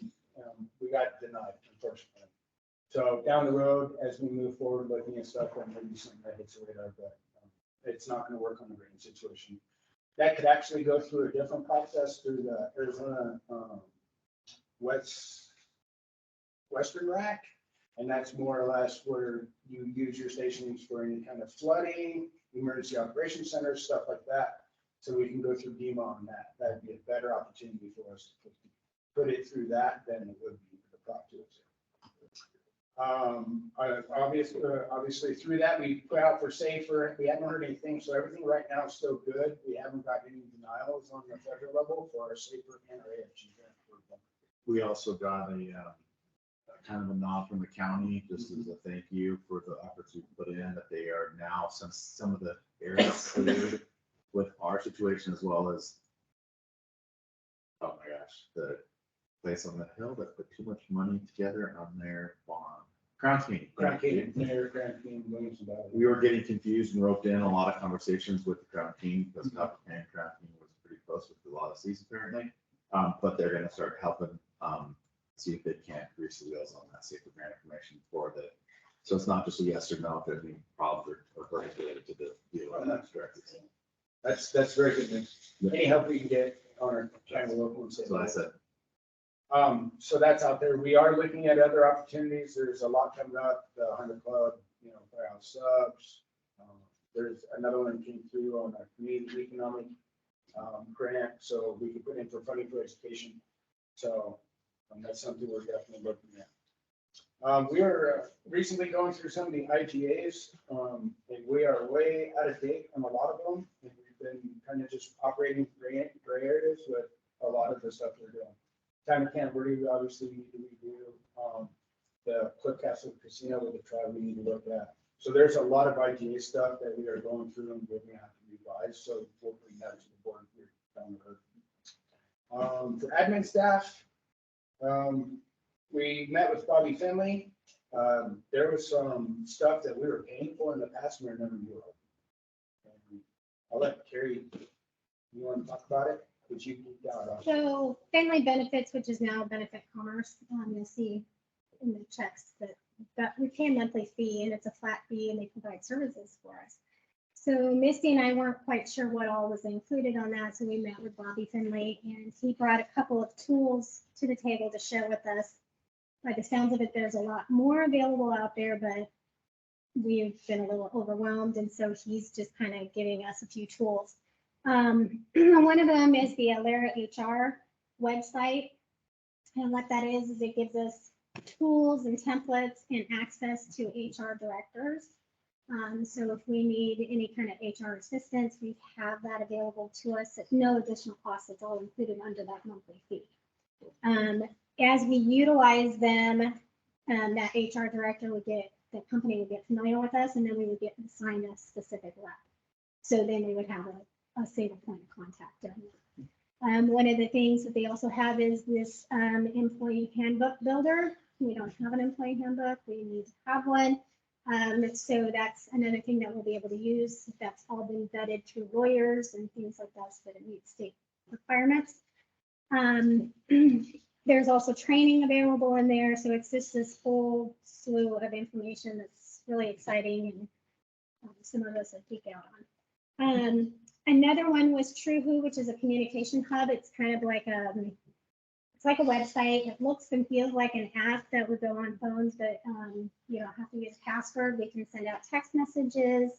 we got denied, unfortunately. So down the road, as we move forward looking at stuff, there may be something that hits the radar, but it's not going to work on the grant situation. That could actually go through a different process through the Arizona Western Rack, and that's more or less where you use your stations for any kind of flooding, emergency operations centers, stuff like that. So we can go through DEMA on that. That'd be a better opportunity for us put it through that than it would be for the Prop 202. Obviously through that, we put out for safer, we haven't heard anything, so everything right now is still good. We haven't got any denials on the federal level for our safer and our AFG grant program. We also got a kind of a nod from the county, just as a thank you for the efforts we put in, that they are now, since some of the areas cleared with our situation, as well as, oh my gosh, the place on the hill that put too much money together on their bond. Crown King. Grand King, Mayor Grand King, Williamson Valley. We were getting confused and roped in a lot of conversations with the Crown King, because Crown King was pretty close with a lot of seats apparently. But they're gonna start helping, see if they can't grease the wheels on that safer grant information for the, so it's not just a yes or no, if there's any problems or hurdles related to the deal with that directly. That's very good news. Any help we can get on our kind of local and state. That's what I said. So that's out there. We are looking at other opportunities. There's a lot coming up, the 100 Club, firehouse subs. There's another one that came through on our community economic grant, so we can put in for funding for education. So that's something we're definitely looking at. We are recently going through some of the IGAs, and we are way out of date on a lot of them. And we've been kind of just operating gray areas with a lot of the stuff we're doing. Time of Camp Verde, obviously, we need to redo. The Cliff Castle Casino with the tribe, we need to look at. So there's a lot of IGA stuff that we are going through and we're gonna have to revise. So we'll bring that to the board here down the road. For admin staff, we met with Bobby Finley. There was some stuff that we were paying for in the past and we never knew of. I'll let Carrie, you want to talk about it? Which you geeked out on. So family benefits, which is now benefit commerce, you'll see in the checks that we pay a monthly fee and it's a flat fee and they provide services for us. So Misty and I weren't quite sure what all was included on that. So we met with Bobby Finley and he brought a couple of tools to the table to share with us. By the sounds of it, there's a lot more available out there, but we've been a little overwhelmed. And so he's just kind of giving us a few tools. One of them is the Alera HR website. And what that is it gives us tools and templates and access to HR directors. So if we need any kind of HR assistance, we have that available to us at no additional cost. It's all included under that monthly fee. As we utilize them, that HR director would get, the company would get familiar with us and then we would get assigned a specific rep. So then we would have a single point of contact down there. One of the things that they also have is this employee handbook builder. We don't have an employee handbook. We need to have one. So that's another thing that we'll be able to use. That's all been vetted through lawyers and things like that, so that it meets state requirements. There's also training available in there. So it's just this whole slew of information that's really exciting and some of us have geeked out on. Another one was TrueWho, which is a communication hub. It's kind of like it's like a website. It looks and feels like an app that would go on phones, but you don't have to use a password. We can send out text messages.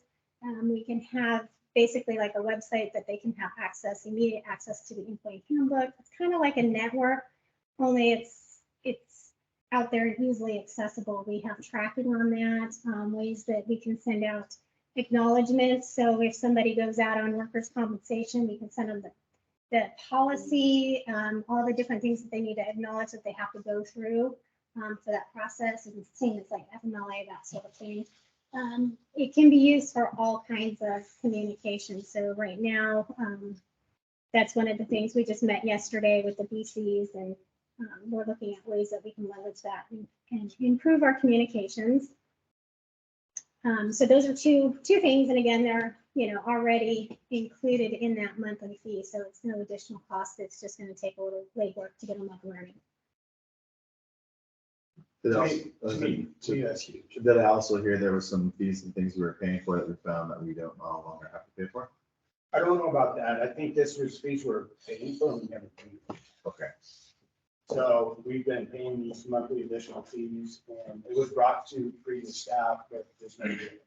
We can have basically like a website that they can have access, immediate access to the employee handbook. It's kind of like a network, only it's out there and easily accessible. We have tracking on that, ways that we can send out acknowledgements. So if somebody goes out on workers' compensation, we can send them the policy, all the different things that they need to acknowledge that they have to go through for that process. And seeing it's like FMLA, that sort of thing. It can be used for all kinds of communication. So right now, that's one of the things we just met yesterday with the BCs, and we're looking at ways that we can leverage that and improve our communications. So those are two things, and again, they're already included in that monthly fee, so it's no additional cost. It's just going to take a little legwork to get them up and running. Did I also hear there was some fees and things we were paying for that we found that we don't no longer have to pay for? I don't know about that. I think this was fees we're paying for and we never paid for. Okay. So we've been paying these monthly additional fees, and it was brought to previous staff, but there's no deal.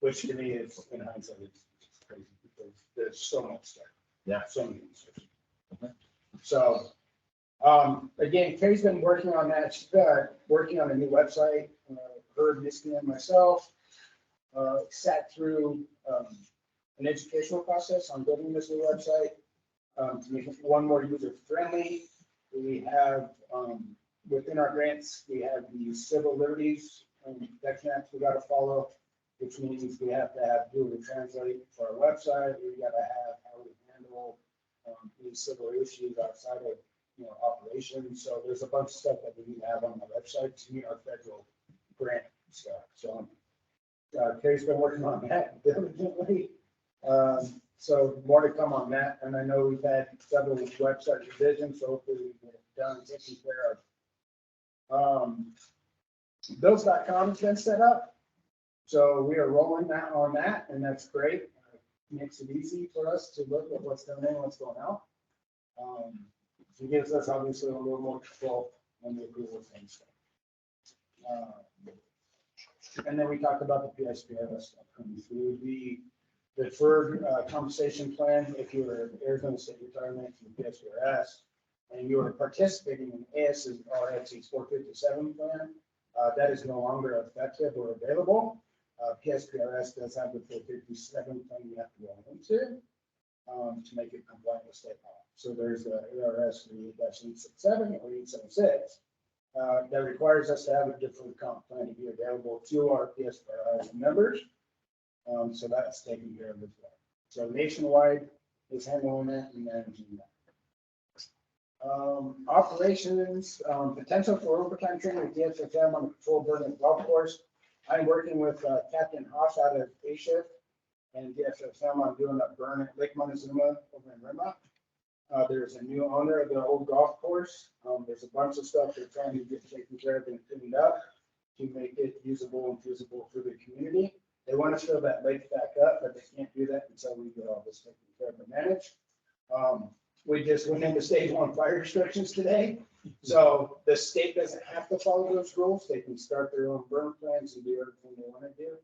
Which to me is, in hindsight, it's crazy because there's so much stuff. Yeah. So many stuff. Okay. So Again, Carrie's been working on that. She's working on a new website. Her, Misty, and myself sat through an educational process on building this new website to make it one more user friendly. We have within our grants, we have the civil liberties section we got to follow, which means we have to have Google Translate for our website. We got to have how we handle any civil issues outside of operations. So there's a bunch of stuff that we need to have on the website to meet our federal grant stuff. So Carrie's been working on that diligently. So more to come on that. And I know we've had several website revisions, so hopefully we get it done and taken care of. Bills.com has been set up. So we are rolling that on that, and that's great. Makes it easy for us to look at what's coming in, what's going out. It gives us obviously a little more control on the approval things. And then we talked about the PSPRS stuff coming through. The deferred compensation plan, if you were Arizona State Retirement from the PSPRS, and you were participating in ASR's 457 plan, that is no longer effective or available. PSPRS does have the 457 plan you have to go into to make it compliant with state law. So there's the ARS 8-867 or 876 that requires us to have a deferred comp plan to be available to our PSPRS members. So that's taken care of as well. So Nationwide is handling that and managing that. Operations, potential for overtime training with DSFM on the patrol burning golf course. I'm working with Captain Haas out of A shift and DSFM on doing a burn at Lake Montezuma over in Rima. There's a new owner of the old golf course. There's a bunch of stuff they're trying to get taken care of and cleaned up to make it usable and feasible for the community. They want to fill that lake back up, but they can't do that until we get all this taken care of and managed. We just went into stage 1 fire restrictions today. So the state doesn't have to follow those rules. They can start their own burn plans and do everything they want to do.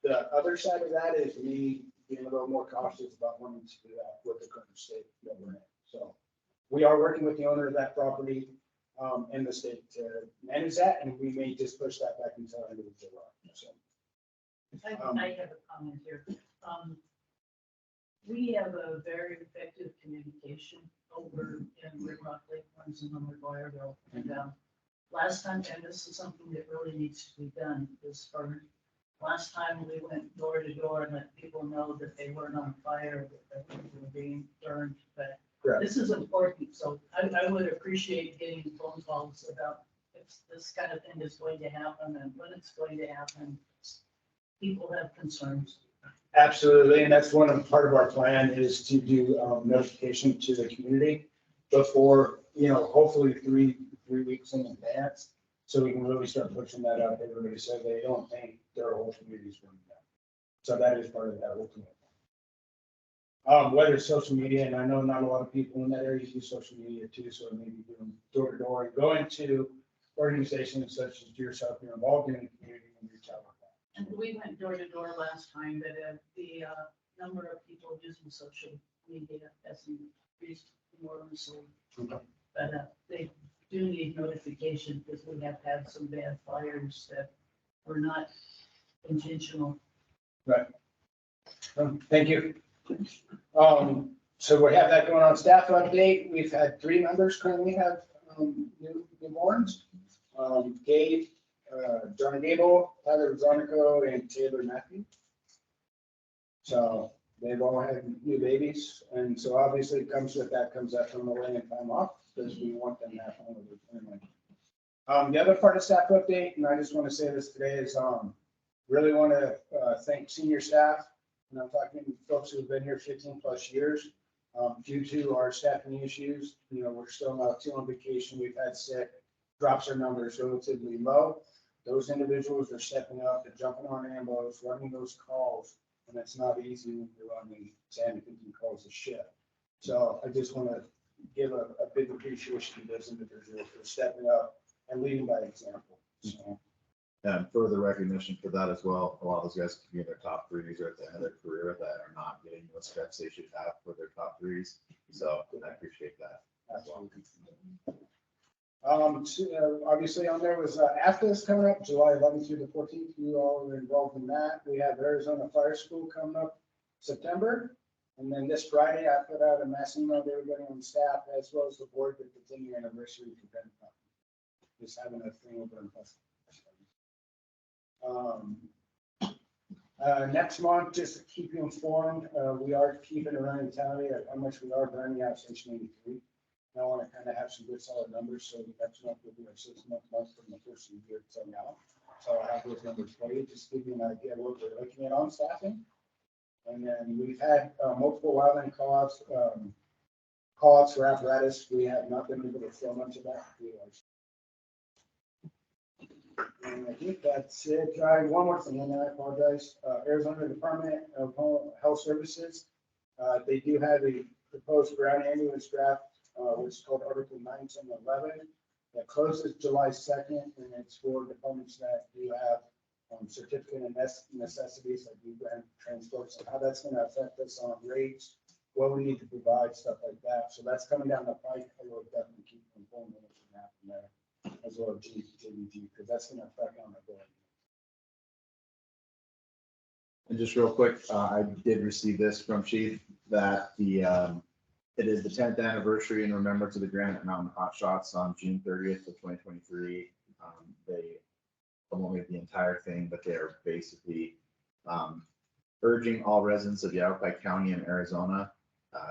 The other side of that is me being a little more cautious about wanting to do that with the current state that we're in. So we are working with the owner of that property in the state to manage that, and we may just push that back until end of July. So I have a comment here. We have a very effective communication over in Red Rock, Lake Montezuma, McGuireville. And last time, and this is something that really needs to be done, is for last time we went door to door and let people know that they weren't on fire, that they were being burned. But this is important. So I would appreciate getting phone calls about if this kind of thing is going to happen and when it's going to happen. People have concerns. absolutely, and that's part of our plan is to do notification to the community before, hopefully three weeks in advance, so we can really start pushing that out to everybody so they don't think their whole community's going down. So that is part of that ultimate. Whether it's social media, and I know not a lot of people in that area use social media too, so maybe doing door to door and going to organizations such as yourself, you're involved in the community and reach out with that. And we went door to door last time, but the number of people using social media has increased enormously. Okay. But they do need notification because we have had some bad fires that were not intentional. Right. Thank you. So we have that going on. Staff update. We've had 3 members currently have newborns. Gabe, John Gable, Tyler Zonico, and Taylor Matthew. So they've all had new babies, and so obviously it comes with that comes that from away and time off because we want them to have fun with their family. The other part of staff update, and I just want to say this today, is really want to thank senior staff. And I'm talking folks who have been here 15 plus years. Due to our staffing issues, we're still not 2 on vacation. We've had sick, drops our numbers relatively low. Those individuals are stepping up, they're jumping on ambos, running those calls, and it's not easy when you're running 10 to 15 calls a shift. So I just want to give a big appreciation to those individuals for stepping up and leading by example. So. And further recognition for that as well. A lot of those guys could be in their top 3s or at the end of their career that are not getting the steps they should have for their top 3s. So I appreciate that as well. Obviously on there was AFTA's coming up, July 11th through the 14th. You all were involved in that. We have Arizona Fire School coming up September. And then this Friday, I put out a mass email to everybody on staff as well as the board with the 10-year anniversary event. Just having a thing over in next month, just to keep you informed, we are keeping a running tally of how much we are burning out Station 83. I want to kind of have some good solid numbers, so next month will be our 6-month mark from the first of the year till now. So I have those numbers for you, just to give you an idea of what we're looking at on staffing. And then we've had multiple wildland call-outs for apparatus. We have not been able to fill much of that. And I think that's it. One more thing, and then I apologize. Arizona Department of Health Services, they do have a proposed ground ambulance draft, which is called Article 9, 10, and 11. That closes July 2nd, and it's for departments that do have certificate of necessities, like new grant transports, and how that's going to affect us on rates, what we need to provide, stuff like that. So that's coming down the pike. I will definitely keep informed on what's going to happen there, as well as GTD, because that's going to affect on the bill. And just real quick, I did receive this from Chief that it is the 10th anniversary in remembrance of the Granite Mountain Hot Shots on June 30th of 2023. I won't read the entire thing, but they're basically urging all residents of Yavapai County in Arizona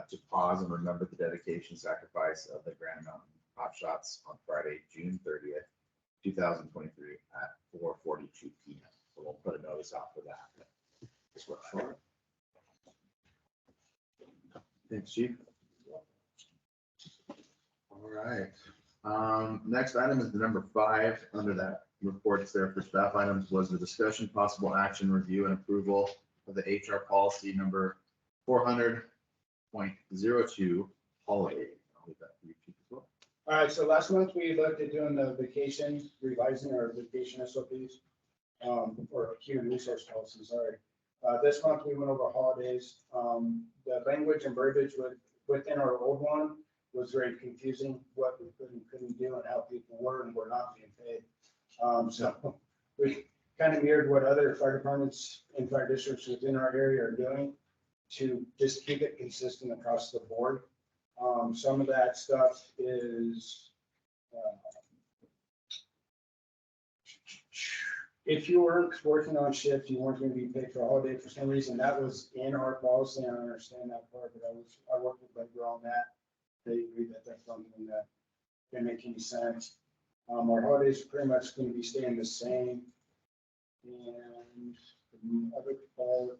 to pause and remember the dedication sacrifice of the Granite Mountain Hot Shots on Friday, June 30th, 2023 at 4:42 p.m. So we'll put a notice out for that. Just look for it. Thanks, Chief. All right. Next item is the number 5 under that reports there for staff items was the discussion, possible action, review, and approval of the HR policy number 400.02 holiday. I'll leave that for you, Chief, as well. All right, so last month we looked at doing the vacation, revising our vacation SOPs, or human resource policy, sorry. This month we went over holidays. The language and verbiage within our old one was very confusing, what we couldn't do and how people were and were not being paid. So we kind of mirrored what other fire departments and fire districts within our area are doing to just keep it consistent across the board. Some of that stuff is, if you weren't working on shift, you weren't going to be paid for a holiday for some reason. That was in our policy, and I understand that part, but I worked with labor on that. They agreed that that's something that didn't make any sense. Our holidays are pretty much going to be staying the same. And the other part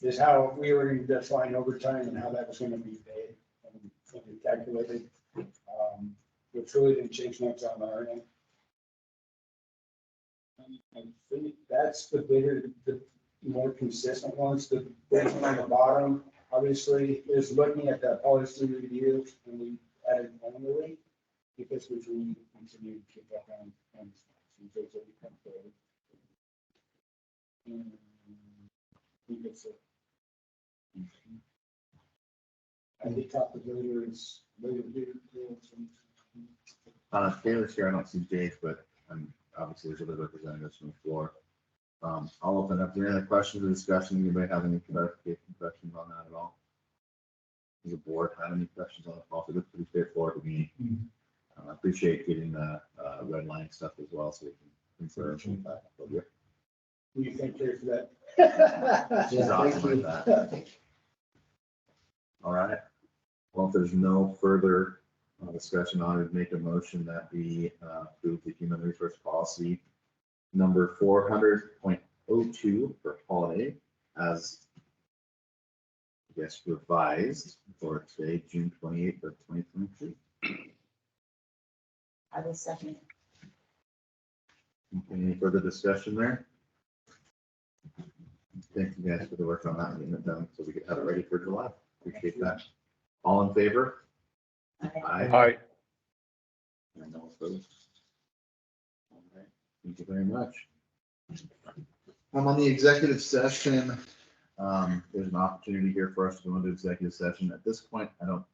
is how we were going to define overtime and how that was going to be paid and calculated. Which really didn't change much on our end. I think that's the bigger, the more consistent ones. The big one on the bottom, obviously, is looking at that policy review, and we added annually because we need to continue to keep that on some things that we come forward. I think it's I think top of the later is later. Taylor's here. I don't see Jake, but obviously there's other representatives from the floor. I'll open up. Are there any other questions or discussion? Anybody have any clarification questions on that at all? Does the board have any questions on the policy? It looks pretty straightforward to me. I appreciate getting the red line stuff as well, so we can consider that. You think here for that? She's awesome with that. All right. Well, if there's no further discussion on it, make a motion that we approve the human resource policy number 400.02 for holiday as, I guess, revised for today, June 28th of 2023. I will second. Any further discussion there? Thank you guys for the work on that and getting it done so we could have it ready for July. Appreciate that. All in favor? Aye. Aye. And no opposed. All right. Thank you very much. I'm on the executive session. There's an opportunity here for us to go into executive session. At this point, I don't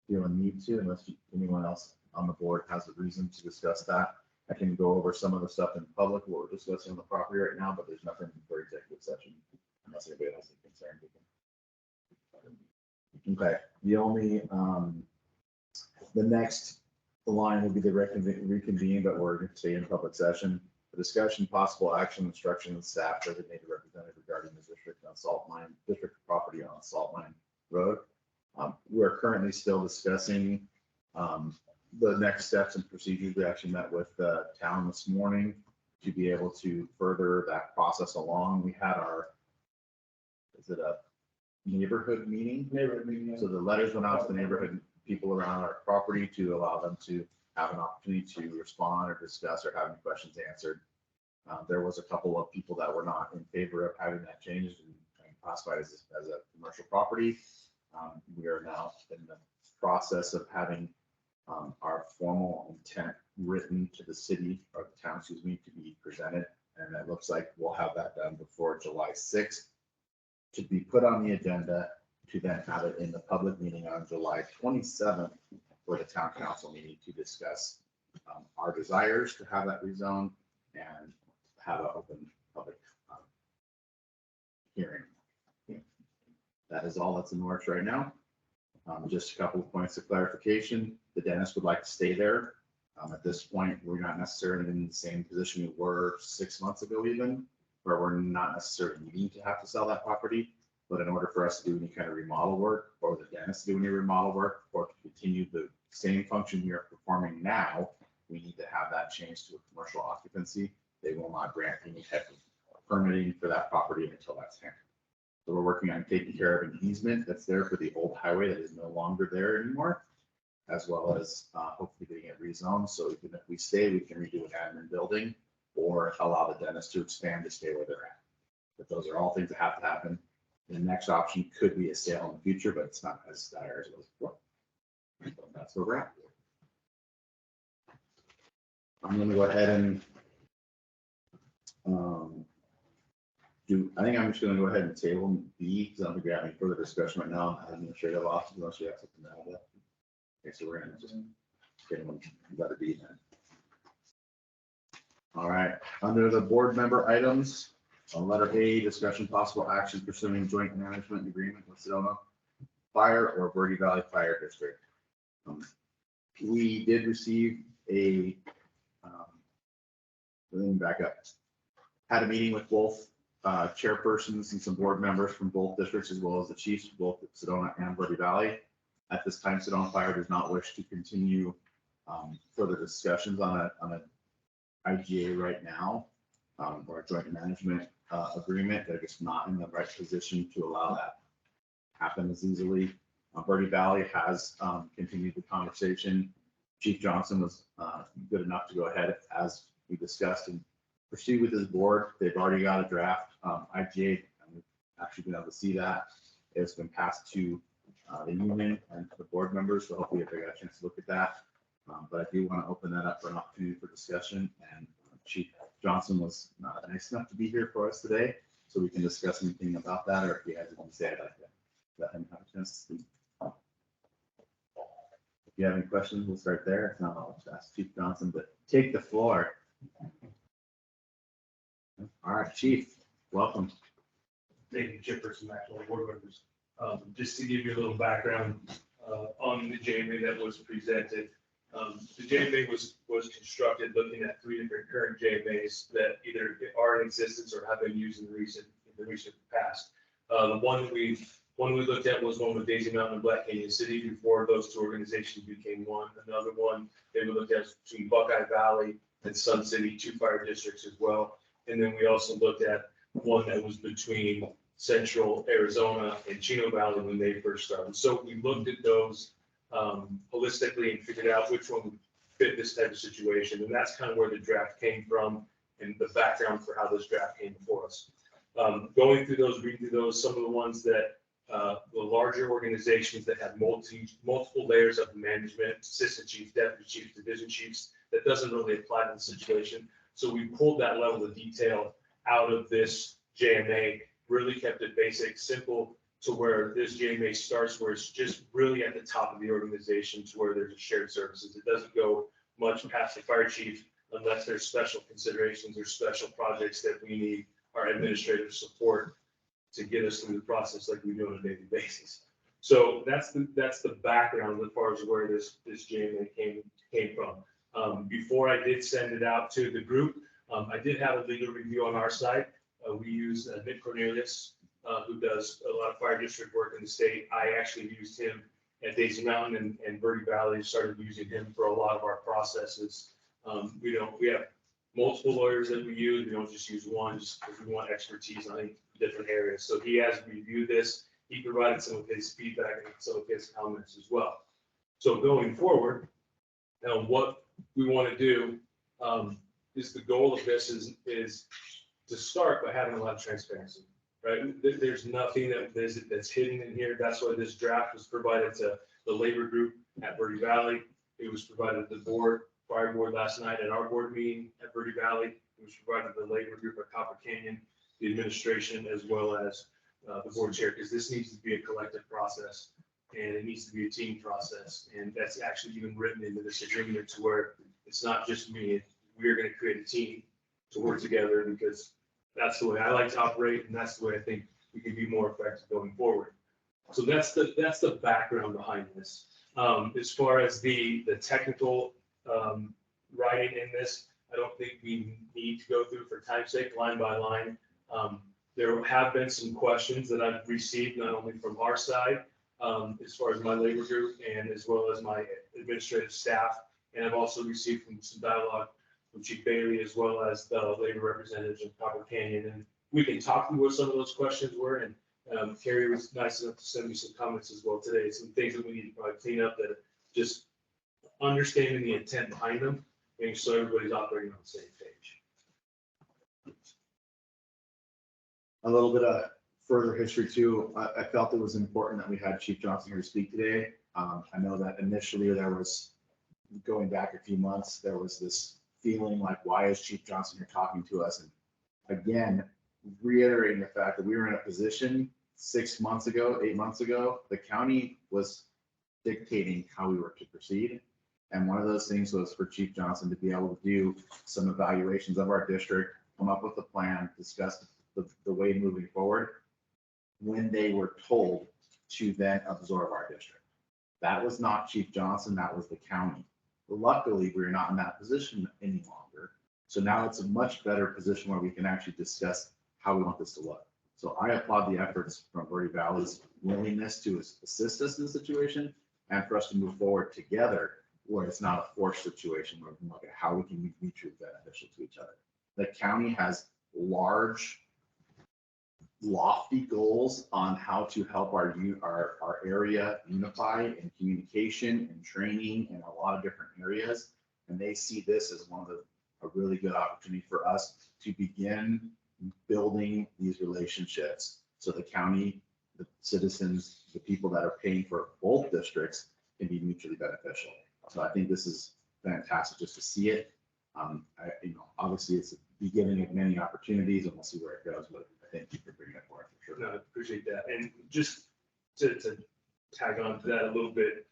feel a need to unless anyone else on the board has a reason to discuss that. I can go over some of the stuff in public, what we're discussing on the property right now, but there's nothing for executive session unless anybody has any concern. Okay, the only, the next line will be the reconvene, but we're going to stay in public session. The discussion, possible action, instruction, and staff designated representative regarding the district on salt mine, district property on Salt Mine Road. We're currently still discussing the next steps and procedures. We actually met with the town this morning to be able to further that process along. We had our, is it a neighborhood meeting? Neighborhood meeting. So the letters went out to the neighborhood people around our property to allow them to have an opportunity to respond or discuss or have any questions answered. There was a couple of people that were not in favor of having that changed and classified as a commercial property. We are now in the process of having our formal intent written to the city or the town, excuse me, to be presented. And it looks like we'll have that done before July 6th to be put on the agenda to then have it in the public meeting on July 27th for the town council meeting to discuss our desires to have that rezoned and have an open public hearing. That is all that's in the works right now. Just a couple of points of clarification. The dentist would like to stay there. At this point, we're not necessarily in the same position we were 6 months ago even, where we're not necessarily needing to have to sell that property. But in order for us to do any kind of remodel work or the dentist to do any remodel work or to continue the same function we are performing now, we need to have that changed to a commercial occupancy. They will not grant any type of permitting for that property until that's handled. So we're working on taking care of an easement that's there for the old highway that is no longer there anymore, as well as hopefully getting it rezoned. So even if we stay, we can redo an admin building or allow the dentist to expand to stay where they're at. But those are all things that have to happen. The next option could be a sale in the future, but it's not as dire as it was before. So that's where we're at. I'm going to go ahead and I think I'm just going to go ahead and table B because I don't think we have any further discussion right now. I'm going to share that off unless you have something to add. Okay, so we're going to just get one letter B then. All right, under the board member items, on letter A, discussion possible action pursuing joint management agreement with Sedona Fire or Verde Valley Fire District. We did receive a, let me back up, had a meeting with both chairpersons and some board members from both districts, as well as the chiefs, both Sedona and Verde Valley. At this time, Sedona Fire does not wish to continue further discussions on an IGA right now, or a joint management agreement. They're just not in the right position to allow that happen as easily. Verde Valley has continued the conversation. Chief Johnson was good enough to go ahead, as we discussed, and proceed with his board. They've already got a draft IGA, and we've actually been able to see that. It's been passed to the union and to the board members, so hopefully if they got a chance to look at that. But I do want to open that up for an opportunity for discussion, and Chief Johnson was nice enough to be here for us today, so we can discuss anything about that, or if he has anything to say, I'd like to let him have a chance to speak. If you have any questions, we'll start there. If not, I'll just ask Chief Johnson, but take the floor. All right, Chief, welcome. Thank you, Chairperson Maxwell, board members. Just to give you a little background on the JMA that was presented. The JMA was constructed looking at 3 different current JMAs that either are in existence or have been used in the recent past. The one we looked at was one with Daisy Mountain and Black Canyon City before those 2 organizations became one. Another one they looked at between Buckeye Valley and Sun City, 2 fire districts as well. And then we also looked at one that was between Central Arizona and Chino Valley when they first started. So we looked at those holistically and figured out which one would fit this type of situation. And that's kind of where the draft came from and the background for how this draft came before us. Going through those, reading through those, some of the ones that the larger organizations that have multiple layers of management, assistant chiefs, deputy chiefs, division chiefs, that doesn't really apply to the situation. So we pulled that level of detail out of this JMA, really kept it basic, simple, to where this JMA starts, where it's just really at the top of the organization to where there's a shared services. It doesn't go much past the fire chief unless there's special considerations or special projects that we need our administrative support to get us through the process like we do on a daily basis. So that's the background as far as where this JMA came from. Before I did send it out to the group, I did have a legal review on our side. We use Nick Cornelius, who does a lot of fire district work in the state. I actually used him at Daisy Mountain and Verde Valley, started using him for a lot of our processes. We have multiple lawyers that we use. We don't just use one just because we want expertise on different areas. So he has reviewed this. He provided some of his feedback and some of his comments as well. So going forward, what we want to do is the goal of this is to start by having a lot of transparency, right? There's nothing that's hidden in here. That's why this draft was provided to the labor group at Verde Valley. It was provided to the board, fire board last night at our board meeting at Verde Valley. It was provided to the labor group at Copper Canyon, the administration, as well as the board chair, because this needs to be a collective process and it needs to be a team process. And that's actually even written into this agreement to where it's not just me. We're going to create a team to work together because that's the way I like to operate, and that's the way I think we can be more effective going forward. So that's the background behind this. As far as the technical writing in this, I don't think we need to go through for time's sake, line by line. There have been some questions that I've received, not only from our side, as far as my labor group and as well as my administrative staff. And I've also received some dialogue from Chief Bailey as well as the labor representatives of Copper Canyon. And we can talk through what some of those questions were. And Carrie was nice enough to send me some comments as well today. Some things that we need to probably clean up, that just understanding the intent behind them, making sure everybody's operating on the same page. A little bit of further history too. I felt it was important that we had Chief Johnson here to speak today. I know that initially there was, going back a few months, there was this feeling like, why is Chief Johnson here talking to us? And again, reiterating the fact that we were in a position 6 months ago, 8 months ago, the county was dictating how we were to proceed. And one of those things was for Chief Johnson to be able to do some evaluations of our district, come up with a plan, discuss the way moving forward, when they were told to then absorb our district. That was not Chief Johnson, that was the county. Luckily, we're not in that position any longer. So now it's a much better position where we can actually discuss how we want this to look. So I applaud the efforts from Verde Valley's willingness to assist us in the situation and for us to move forward together where it's not a forced situation where we can look at how we can be mutually beneficial to each other. The county has large, lofty goals on how to help our area unify in communication and training in a lot of different areas. And they see this as a really good opportunity for us to begin building these relationships. So the county, the citizens, the people that are paying for both districts can be mutually beneficial. So I think this is fantastic just to see it. Obviously it's the beginning of many opportunities and we'll see where it goes, but thank you for bringing it forward for sure. No, I appreciate that. And just to tag on to that a little bit,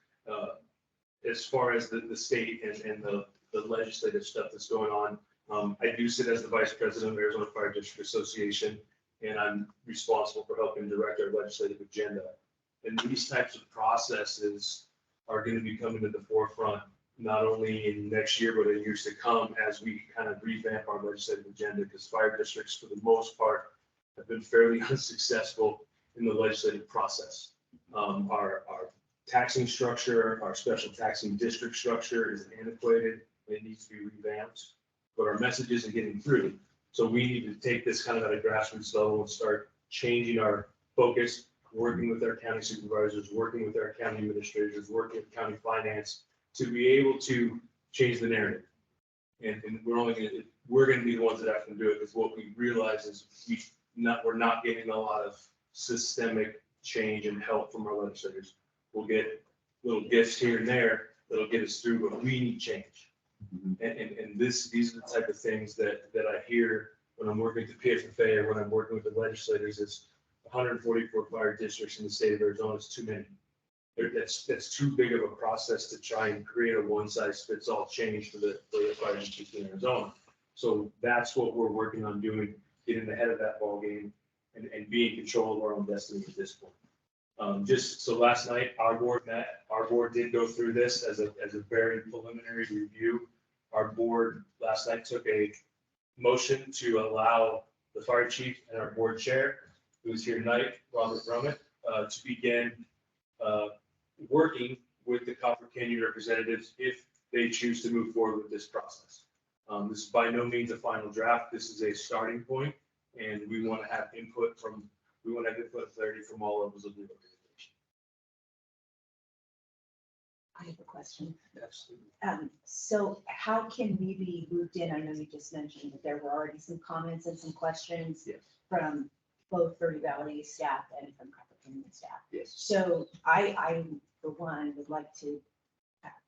as far as the state and the legislative stuff that's going on, I do sit as the vice president of Arizona Fire District Association, and I'm responsible for helping direct our legislative agenda. And these types of processes are going to be coming to the forefront, not only in next year, but in years to come as we kind of revamp our legislative agenda, because fire districts, for the most part, have been fairly unsuccessful in the legislative process. Our taxing structure, our special taxing district structure is antiquated. It needs to be revamped, but our message isn't getting through. So we need to take this kind of at a grassroots level and start changing our focus, working with our county supervisors, working with our county administrators, working with county finance to be able to change the narrative. And we're going to be the ones that have to do it, because what we realize is we're not getting a lot of systemic change and help from our legislators. We'll get little gifts here and there that'll get us through, but we need change. And these are the type of things that I hear when I'm working with the PFFA or when I'm working with the legislators is, 144 fire districts in the state of Arizona is too many. That's too big of a process to try and create a one-size-fits-all change for the fire districts in Arizona. So that's what we're working on doing, getting ahead of that ballgame and being in control of our own destiny at this point. Just so last night, our board met, our board did go through this as a very preliminary review. Our board last night took a motion to allow the fire chief and our board chair, who's here tonight, Robert Brummett, to begin working with the Copper Canyon representatives if they choose to move forward with this process. This is by no means a final draft. This is a starting point, and we want to have input and clarity from all levels of the organization. I have a question. Absolutely. So how can we be looped in? I know you just mentioned that there were already some comments and some questions Yes. from both Verde Valley staff and from Copper Canyon staff. Yes. So I, for one, would like to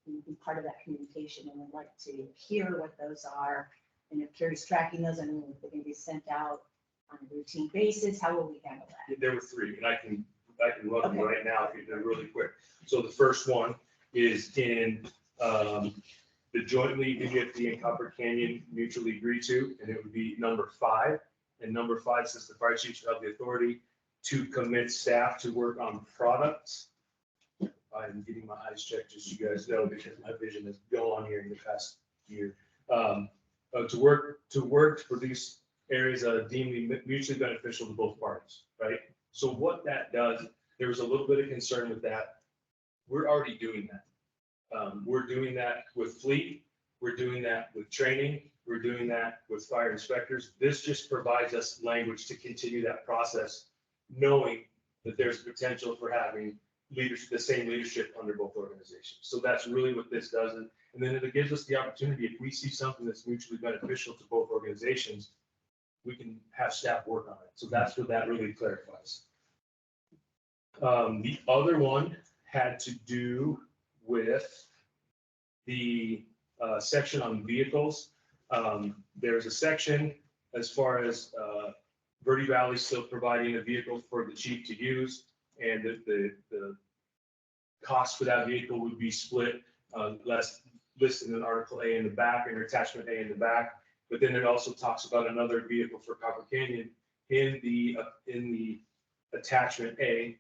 be part of that communication and would like to hear what those are. And if Carrie's tracking those, I mean, if they're going to be sent out on a routine basis, how will we handle that? There were three, and I can run them Okay. right now if you're really quick. So the first one is in the jointly VFD and Copper Canyon mutually agree to, and it would be number 5. And number 5 says the fire chief shall have the authority to commit staff to work on products. I'm getting my eyes checked, just so you guys know, because my vision has gone here in the past year. To work to produce areas that are deemed mutually beneficial to both parties, right? So what that does, there was a little bit of concern with that. We're already doing that. We're doing that with fleet. We're doing that with training. We're doing that with fire inspectors. This just provides us language to continue that process, knowing that there's potential for having leadership, the same leadership under both organizations. So that's really what this does. And then it gives us the opportunity, if we see something that's mutually beneficial to both organizations, we can have staff work on it. So that's what that really clarifies. The other one had to do with the section on vehicles. There's a section as far as Verde Valley still providing a vehicle for the chief to use, and the cost for that vehicle would be split, less listed in Article A in the back and Attachment A in the back. But then it also talks about another vehicle for Copper Canyon in the Attachment A,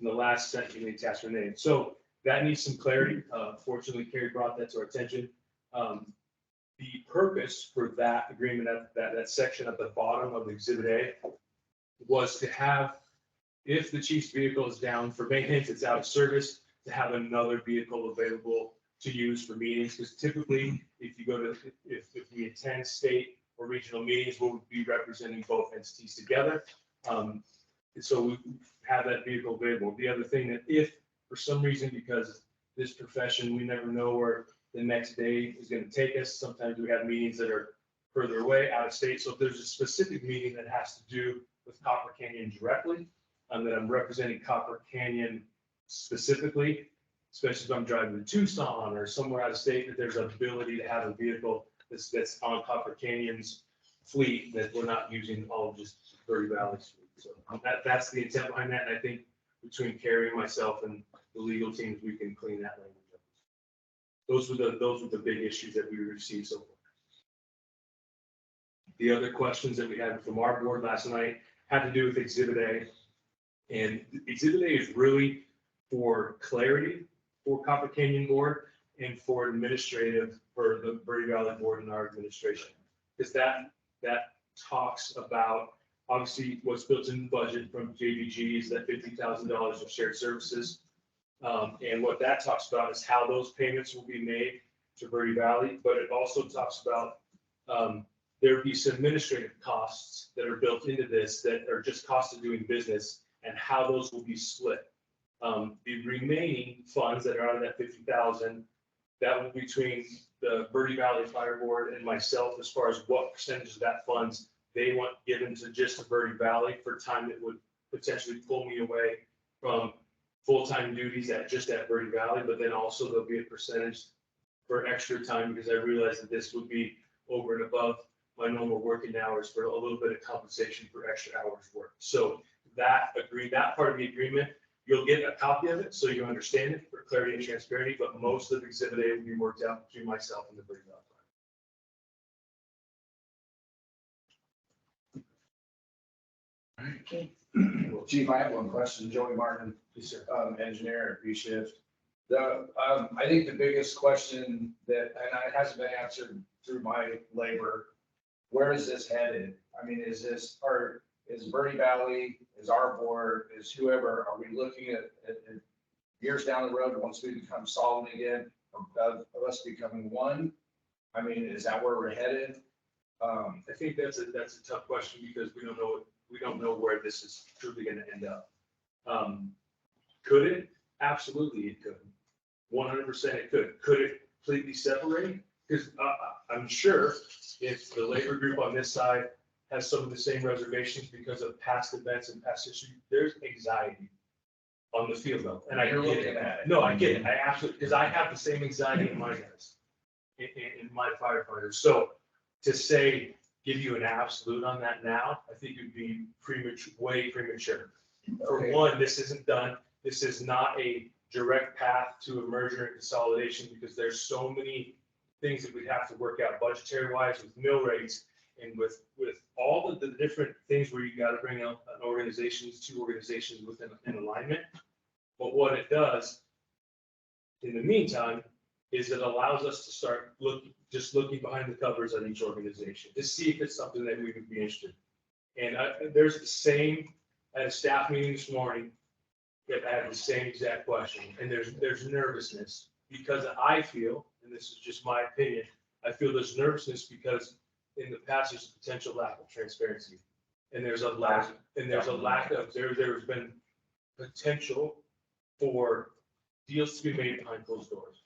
in the last section, the Attachment A. So that needs some clarity. Fortunately, Carrie brought that to our attention. The purpose for that agreement, that section at the bottom of Exhibit A, was to have, if the chief's vehicle is down for maintenance, it's out of service, to have another vehicle available to use for meetings. Because typically, if we attend state or regional meetings, we'll be representing both entities together. So we have that vehicle available. The other thing that if for some reason, because this profession, we never know where the next day is going to take us. Sometimes we have meetings that are further away, out of state. So if there's a specific meeting that has to do with Copper Canyon directly, that I'm representing Copper Canyon specifically, especially if I'm driving to Tucson or somewhere out of state, that there's an ability to have a vehicle that's on Copper Canyon's fleet, that we're not using all of just Verde Valley's fleet. So that's the intent behind that. And I think between Carrie and myself and the legal teams, we can clean that language up. Those were the big issues that we received so far. The other questions that we had from our board last night had to do with Exhibit A. And Exhibit A is really for clarity for Copper Canyon Board and for administrative for the Verde Valley Board and our administration. Because that talks about, obviously, what's built in the budget from JVG is that $50,000 of shared services. And what that talks about is how those payments will be made to Verde Valley, but it also talks about there would be some administrative costs that are built into this that are just costs of doing business and how those will be split. The remaining funds that are out of that 50,000, that will be between the Verde Valley Fire Board and myself as far as what percentage of that funds they want given to just the Verde Valley for time that would potentially pull me away from full-time duties at Verde Valley, but then also there'll be a percentage for extra time because I realized that this would be over and above my normal working hours for a little bit of compensation for extra hours work. So that part of the agreement, you'll get a copy of it, so you understand it for clarity and transparency, but most of exhibit A will be worked out between myself and the breakout. Chief, I have one question. Joey Martin, Yes, sir. Engineer at B-Shift. I think the biggest question that, and it hasn't been answered through my labor, where is this headed? I mean, is this, or is Bernie Valley, is our board, is whoever, are we looking at years down the road, once we become solid again, of us becoming one? I mean, is that where we're headed? I think that's a tough question because we don't know where this is truly gonna end up. Could it? Absolutely, it could. 100% it could. Could it completely separate? Because I'm sure if the labor group on this side has some of the same reservations because of past events and past history, there's anxiety on the field though. And I You're get looking it. at it. No, I get it. I absolutely, because I have the same anxiety in my guys, in my firefighters. So to say, give you an absolute on that now, I think it would be premature, way premature. For Okay. one, this isn't done. This is not a direct path to a merger and consolidation because there's so many things that we'd have to work out budgetary wise with mill rates and with all of the different things where you got to bring out an organization, two organizations within an alignment. But what it does in the meantime is it allows us to start looking behind the covers at each organization to see if it's something that we would be interested in. And there's the same, at a staff meeting this morning, that I had the same exact question, and there's nervousness because I feel, and this is just my opinion, I feel there's nervousness because in the past there's a potential lack of transparency, and there's a lack of there's been potential for deals to be made behind closed doors.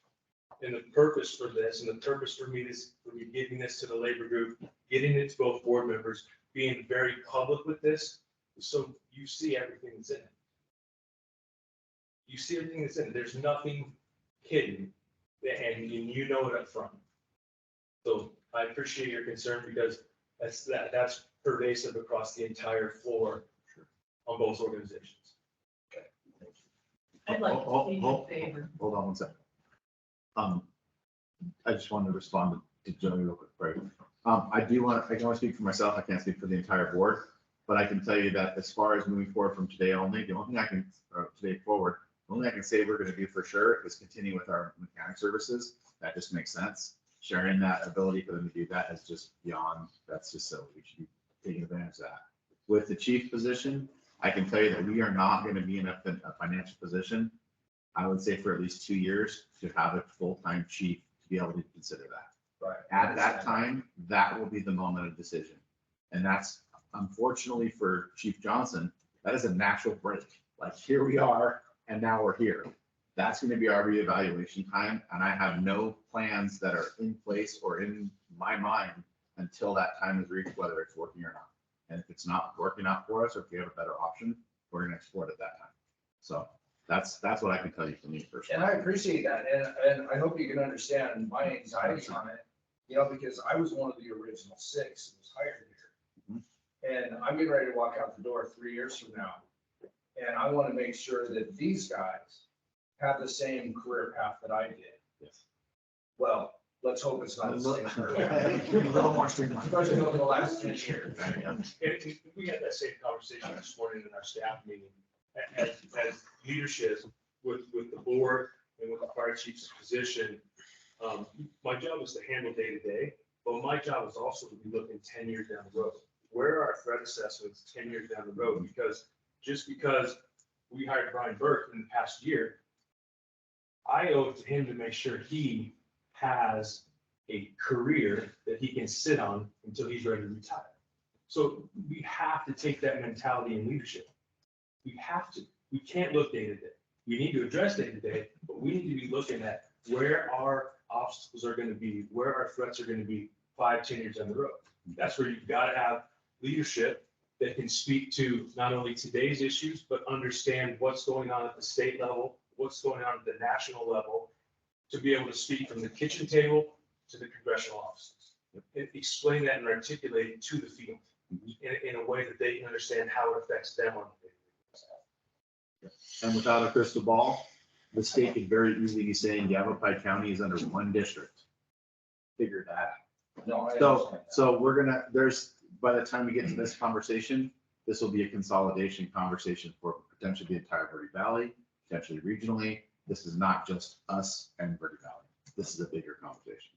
And the purpose for this, and the purpose for me giving this to the labor group, getting it to both board members, being very public with this, so you see everything that's in it. You see everything that's in it. There's nothing hidden, and you know it up front. So I appreciate your concern because that's pervasive across the entire floor on both organizations. I'd like to see in Hold favor. on one second. I just wanted to respond to Joey real quick, right? I can only speak for myself. I can't speak for the entire board, but I can tell you that as far as moving forward from today only, the only thing today forward, the only thing I can say we're going to do for sure is continue with our mechanic services. That just makes sense. Sharing that ability for them to do that is just beyond, that's just so we should be taking advantage of that. With the chief position, I can tell you that we are not going to be in a financial position, I would say for at least 2 years, to have a full-time chief to be able to consider that. Right. At that time, that will be the moment of decision. And that's unfortunately for Chief Johnson, that is a natural break. Like here we are, and now we're here. That's going to be our reevaluation time. And I have no plans that are in place or in my mind until that time is reached, whether it's working or not. And if it's not working out for us, or if we have a better option, we're going to explore it at that time. So that's what I can tell you from me personally. And I appreciate that, and I hope you can understand my anxiety on it, because I was one of the original 6 that was hired here. And I'm getting ready to walk out the door 3 years from now. And I want to make sure that these guys have the same career path that I did. Yes. Well, let's hope it's not the same. A little more streamlined. Especially over the last 10 years. And we had that same conversation this morning in our staff meeting, as leadership with the board and with the fire chief's position. My job is to handle day to day, but my job is also to be looking 10 years down the road. Where are our threat assessments 10 years down the road? Because just because we hired Brian Burke in the past year, I owe it to him to make sure he has a career that he can sit on until he's ready to retire. So we have to take that mentality in leadership. We have to. We can't look day to day. We need to address day to day, but we need to be looking at where our obstacles are going to be, where our threats are going to be 5-10 years down the road. That's where you've got to have leadership that can speak to not only today's issues, but understand what's going on at the state level, what's going on at the national level, to be able to speak from the kitchen table to the congressional offices. And explain that and articulate it to the field in a way that they understand how it affects them on a daily And without a crystal ball, the state could very easily be saying Yavapai County is under one district. Figure that out. No, I So, understand that. so we're gonna, by the time we get to this conversation, this will be a consolidation conversation for potentially the entire Verde Valley, potentially regionally. This is not just us and Verde Valley. This is a bigger conversation.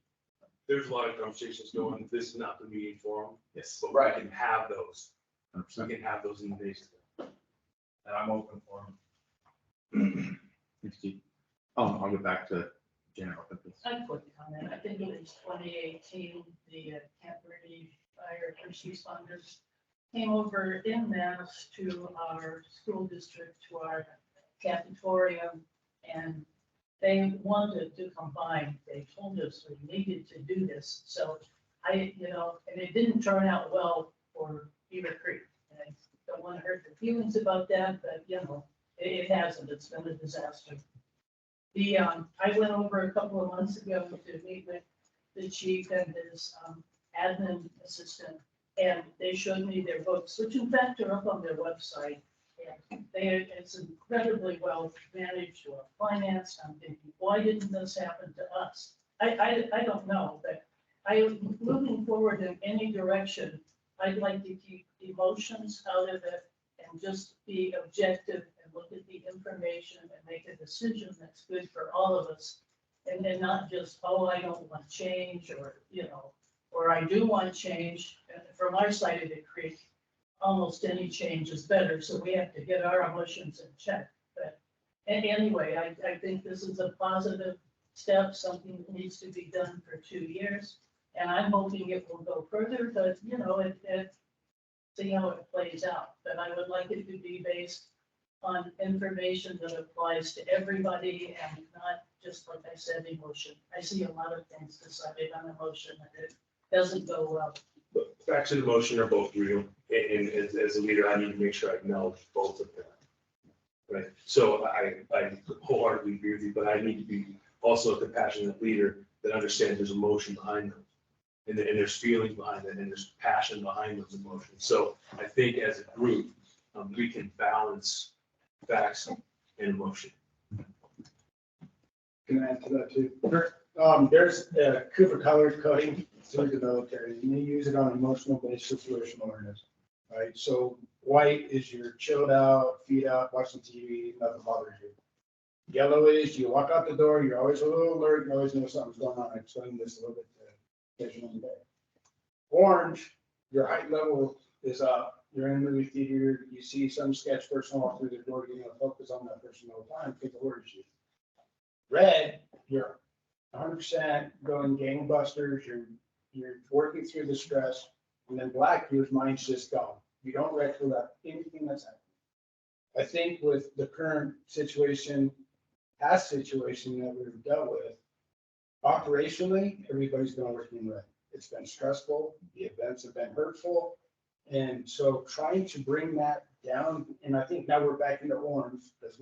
There's a lot of conversations going, this is not the meeting forum, Yes. but Right. we can have those. 100%. We can have those in the basic. And I'm open for them. Thanks, Chief. I'll get back to Janet. I'll put this. I put comment, I think it was 2018, the Camp Verde Fire First Responders came over in mass to our school district, to our cafetorium, and they wanted to combine. They told us we needed to do this. So and it didn't turn out well for Beaver Creek. And I don't want to hurt their feelings about that, but it hasn't. It's been a disaster. I went over a couple of months ago to meet with the chief and his admin assistant, and they showed me their books, which in fact are up on their website. And it's incredibly well managed or financed. I'm thinking, why didn't this happen to us? I don't know, but moving forward in any direction, I'd like to keep emotions out of it and just be objective and look at the information and make a decision that's good for all of us. And then not just, oh, I don't want change, or I do want change. And from our side of the creek, almost any change is better, so we have to get our emotions in check. But anyway, I think this is a positive step, something that needs to be done for 2 years. And I'm hoping it will go further, but see how it plays out. But I would like it to be based on information that applies to everybody and not just, like I said, emotion. I see a lot of things decided on emotion and it doesn't go well. But facts and emotion are both real, and as a leader, I need to make sure I acknowledge both of them. Right, so I wholeheartedly agree with you, but I need to be also a compassionate leader that understands there's emotion behind them. And there's feelings behind it, and there's passion behind those emotions. So I think as a group, we can balance facts and emotion. Can I add to that too? Sure. There's Cooper color coding through the military, and they use it on emotional based situational awareness. Right, so white is you're chilled out, feet out, watching TV, nothing bothers you. Yellow is you walk out the door, you're always a little alert, you always know something's going on. I explained this a little bit to catch one day. Orange, your height level is up. You're in a movie theater, you see some sketch person walk through the door, you're gonna focus on that person all the time, because it worries you. Red, you're 100% going gangbusters, you're working through the stress, and then black, your mind's just gone. You don't recollect anything that's happening. I think with the current situation, past situation that we've dealt with, operationally, everybody's been working in red. It's been stressful, the events have been hurtful, and so trying to bring that down, and I think now we're back into orange, because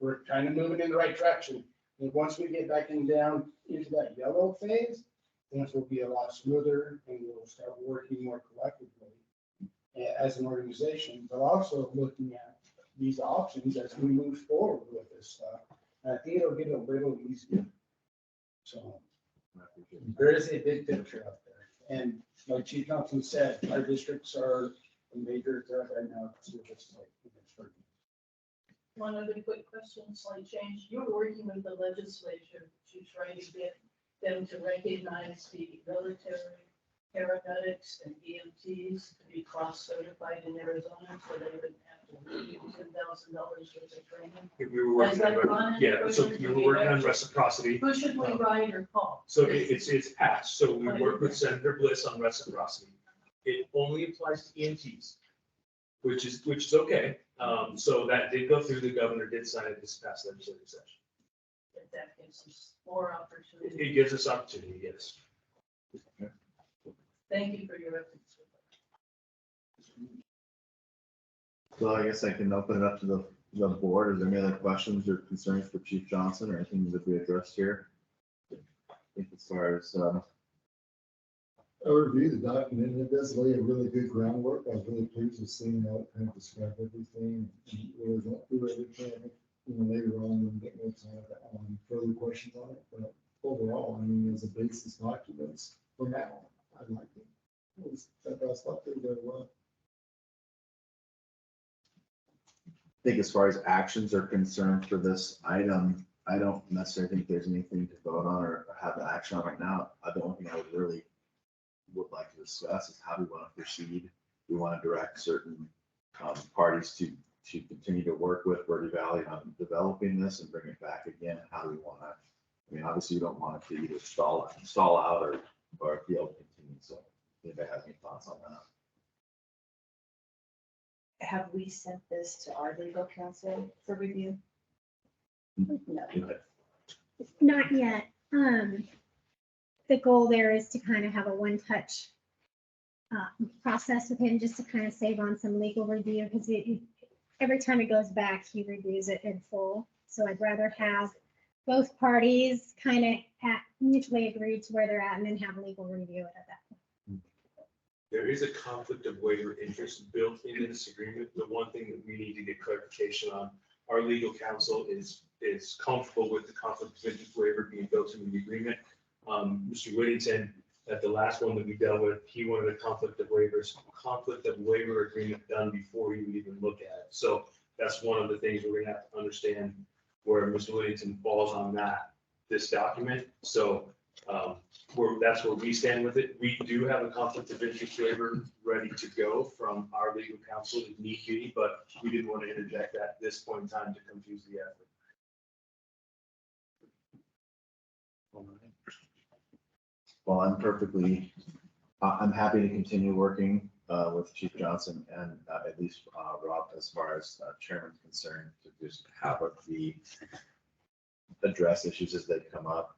we're kind of moving in the right direction. And once we get back down into that yellow phase, things will be a lot smoother and we'll start working more collectively as an organization, but also looking at these options as we move forward with this stuff. And I think it'll get a little easier. So there is a big picture out there. And like Chief Thompson said, our districts are a major threat right now. One other quick question, slight change. You were working with the legislature to try to get them to recognize the military paramedics and EMTs to be cross-certified in Arizona, so they wouldn't have to leave $10,000 worth of training. We were working Has that on, gone yeah, into so it? we were working on reciprocity. Who should we write or call? So it's passed. So we worked with Senator Bliss on reciprocity. It only applies to EMTs, which is okay. So that did go through. The governor did sign it this past legislative session. That gives us more opportunity. It gives us opportunity, yes. Thank you for your efforts. So I guess I can open it up to the board. Is there any other questions or concerns for Chief Johnson or anything that we addressed here? I think as far as I reviewed the document, and it does lay a really good groundwork. I was really pleased with seeing how it kind of described everything. And really went through everything. You know, later on, we'll get more time further questions on it. But overall, I mean, as a basis documents for now, I like it. I thought they did very well. I think as far as actions are concerned for this item, I don't necessarily think there's anything to vote on or have the action on right now. The only thing I would like to discuss is how we want to proceed. We want to direct certain parties to continue to work with Verde Valley on developing this and bring it back again. How do we want to, I mean, obviously you don't want it to either stall out or be able to continue. So if anybody has any thoughts on that. Have we sent this to our legal counsel for review? No, Okay. not yet. The goal there is to kind of have a one-touch process with him, just to kind of save on some legal review, because every time it goes back, he reviews it in full. So I'd rather have both parties kind of mutually agreed to where they're at, and then have legal review it at that point. There is a conflict of waiver interest built into this agreement. The one thing that we need to get clarification on, our legal counsel is comfortable with the conflict of interest waiver being built into the agreement. Mr. Whittington, at the last one that we dealt with, he wanted a conflict of waiver agreement done before he would even look at it. So that's one of the things we're gonna have to understand where Mr. Whittington falls on this document. So that's where we stand with it. We do have a conflict of interest waiver ready to go from our legal counsel if need be, but we didn't want to interject that at this point in time to confuse the effort. Well, I'm happy to continue working with Chief Johnson and at least Rob, as far as chairman's concerned, to just have the address issues as they come up,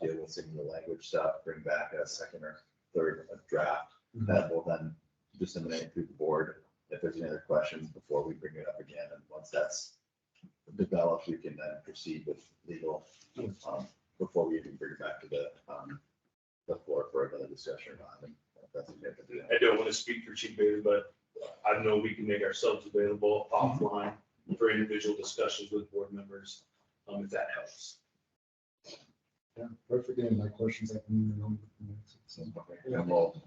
deal with some of the language stuff, bring back a second or third draft that will then disseminate through the board if there's any other questions before we bring it up again. And once that's developed, we can then proceed with legal before we even bring it back to the floor for another discussion on it. If that's okay to do. I don't want to speak for Chief Bailey, but I know we can make ourselves available offline for individual discussions with board members, if that helps. Yeah, perfect. And my questions I can remember. So, And we'll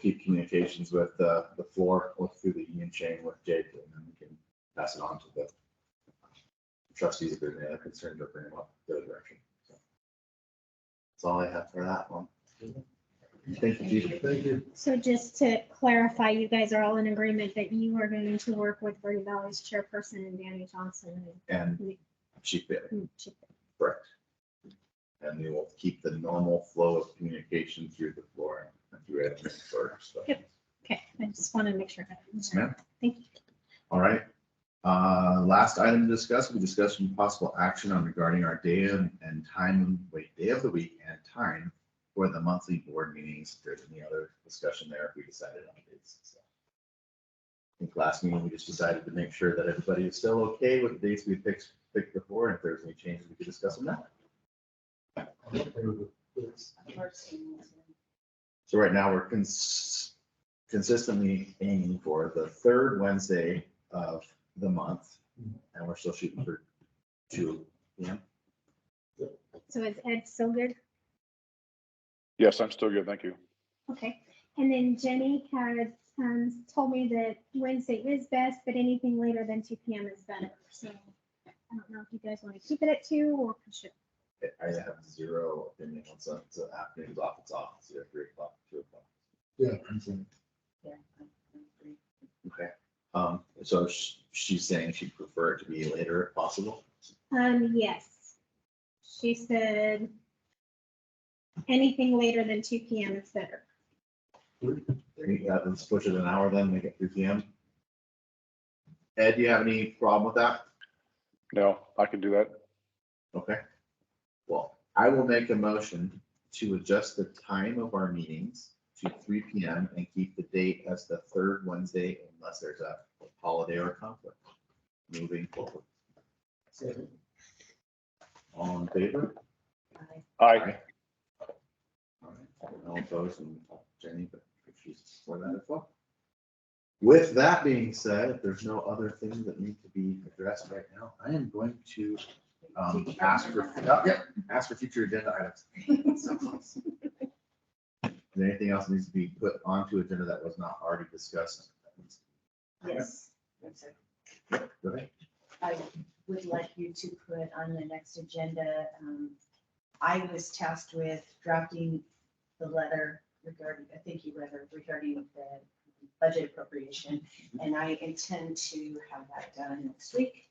keep communications with the floor, or through the union chain with Jake, and then we can pass it on to the trustees if there's any other concerns or bring them up the other direction. So that's all I have for that one. Thank you, Chief. Thank you. So just to clarify, you guys are all in agreement that you are going to work with Verde Valley's chairperson and Danny Johnson And Chief Bailey, and Chief. correct. And we will keep the normal flow of communication through the floor and through it first. So. Yep. Okay, I just want to make sure. Yes, ma'am. Thank you. All right. Last item to discuss, we discussed some possible action on regarding our day of the week and time for the monthly board meetings. If there's any other discussion there, if we decided on dates. So I think last meeting, we just decided to make sure that everybody is still okay with the dates we picked before. And if there's any changes, we could discuss them now. So right now, we're consistently aiming for the third Wednesday of the month, and we're still shooting for 2 p.m. So is Ed still good? Yes, I'm still good. Thank you. Okay. And then Jenny had told me that Wednesday is best, but anything later than 2 p.m. is better. So I don't know if you guys want to keep it at 2 or push it. I have zero opinion once the afternoon's off. It's off. It's 3 o'clock, 2 o'clock. Yeah, I'm saying. Okay. So she's saying she'd prefer it to be later if possible. Yes. She said anything later than 2 p.m. is better. Let's push it an hour then, make it 3 p.m. Ed, do you have any problem with that? No, I can do that. Okay. Well, I will make a motion to adjust the time of our meetings to 3 p.m. and keep the date as the third Wednesday unless there's a holiday or conflict moving forward. All in favor? Aye. All right. All opposed and Jenny, but she's for that as well. With that being said, if there's no other things that need to be addressed right now, I am going to ask for future agenda items. So close. Is there anything else that needs to be put onto agenda that was not already discussed? Yes. Go ahead. I would like you to put on the next agenda, I was tasked with drafting the letter regarding, a thank you letter regarding the budget appropriation. And I intend to have that done next week.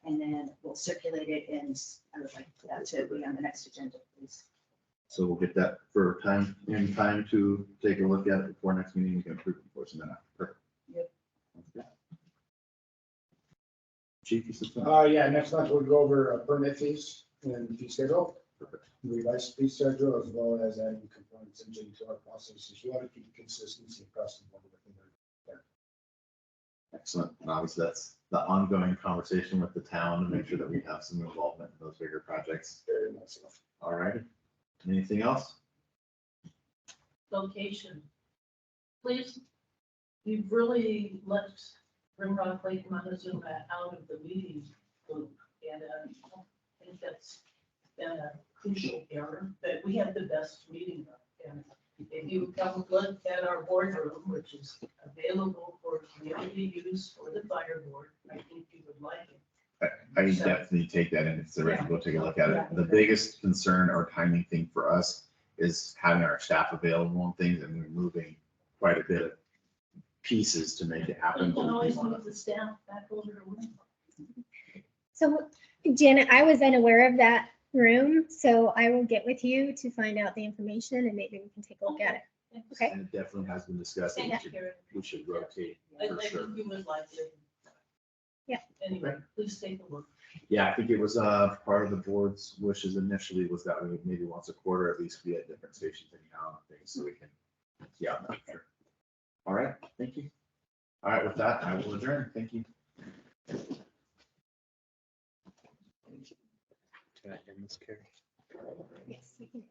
And then we'll circulate it, and I would like that to be on the next agenda, please. So we'll get that for time, in time to take a look at it before next meeting. We can approve it before some. Perfect. Yep. Okay. Chief, you said something? Yeah, next month we'll go over permit fees and fee schedule. Perfect. Revised fee schedule as well as adding components into our processes. We want to keep consistency across the board. Excellent. And obviously, that's the ongoing conversation with the town to make sure that we have some involvement in those bigger projects. Very much so. All right. Anything else? Location. Please, you've really left Rimrock Lake Montezuma out of the meeting loop. And I think that's been a crucial error, that we have the best meeting room. And if you come look at our boardroom, which is available for community use for the fire board, I think you would like it. I can definitely take that into consideration. Go take a look at it. The biggest concern or timing thing for us is having our staff available and things, and we're moving quite a bit of pieces to make it happen. You can always move the staff back over to Rimrock. So Janet, I was unaware of that room, so I will get with you to find out the information and maybe we can take a look at it. Okay. And it definitely has been discussed that we should rotate I for sure. think you would like it. Yeah. Anyway, please take a look. Yeah, I think it was part of the board's wishes initially was that we would maybe once a quarter at least be at different stations in town and things so we can, yeah, I'm not sure. All right, thank you. All right, with that, I will adjourn. Thank you. Can I end this, Carrie? Yes, you can.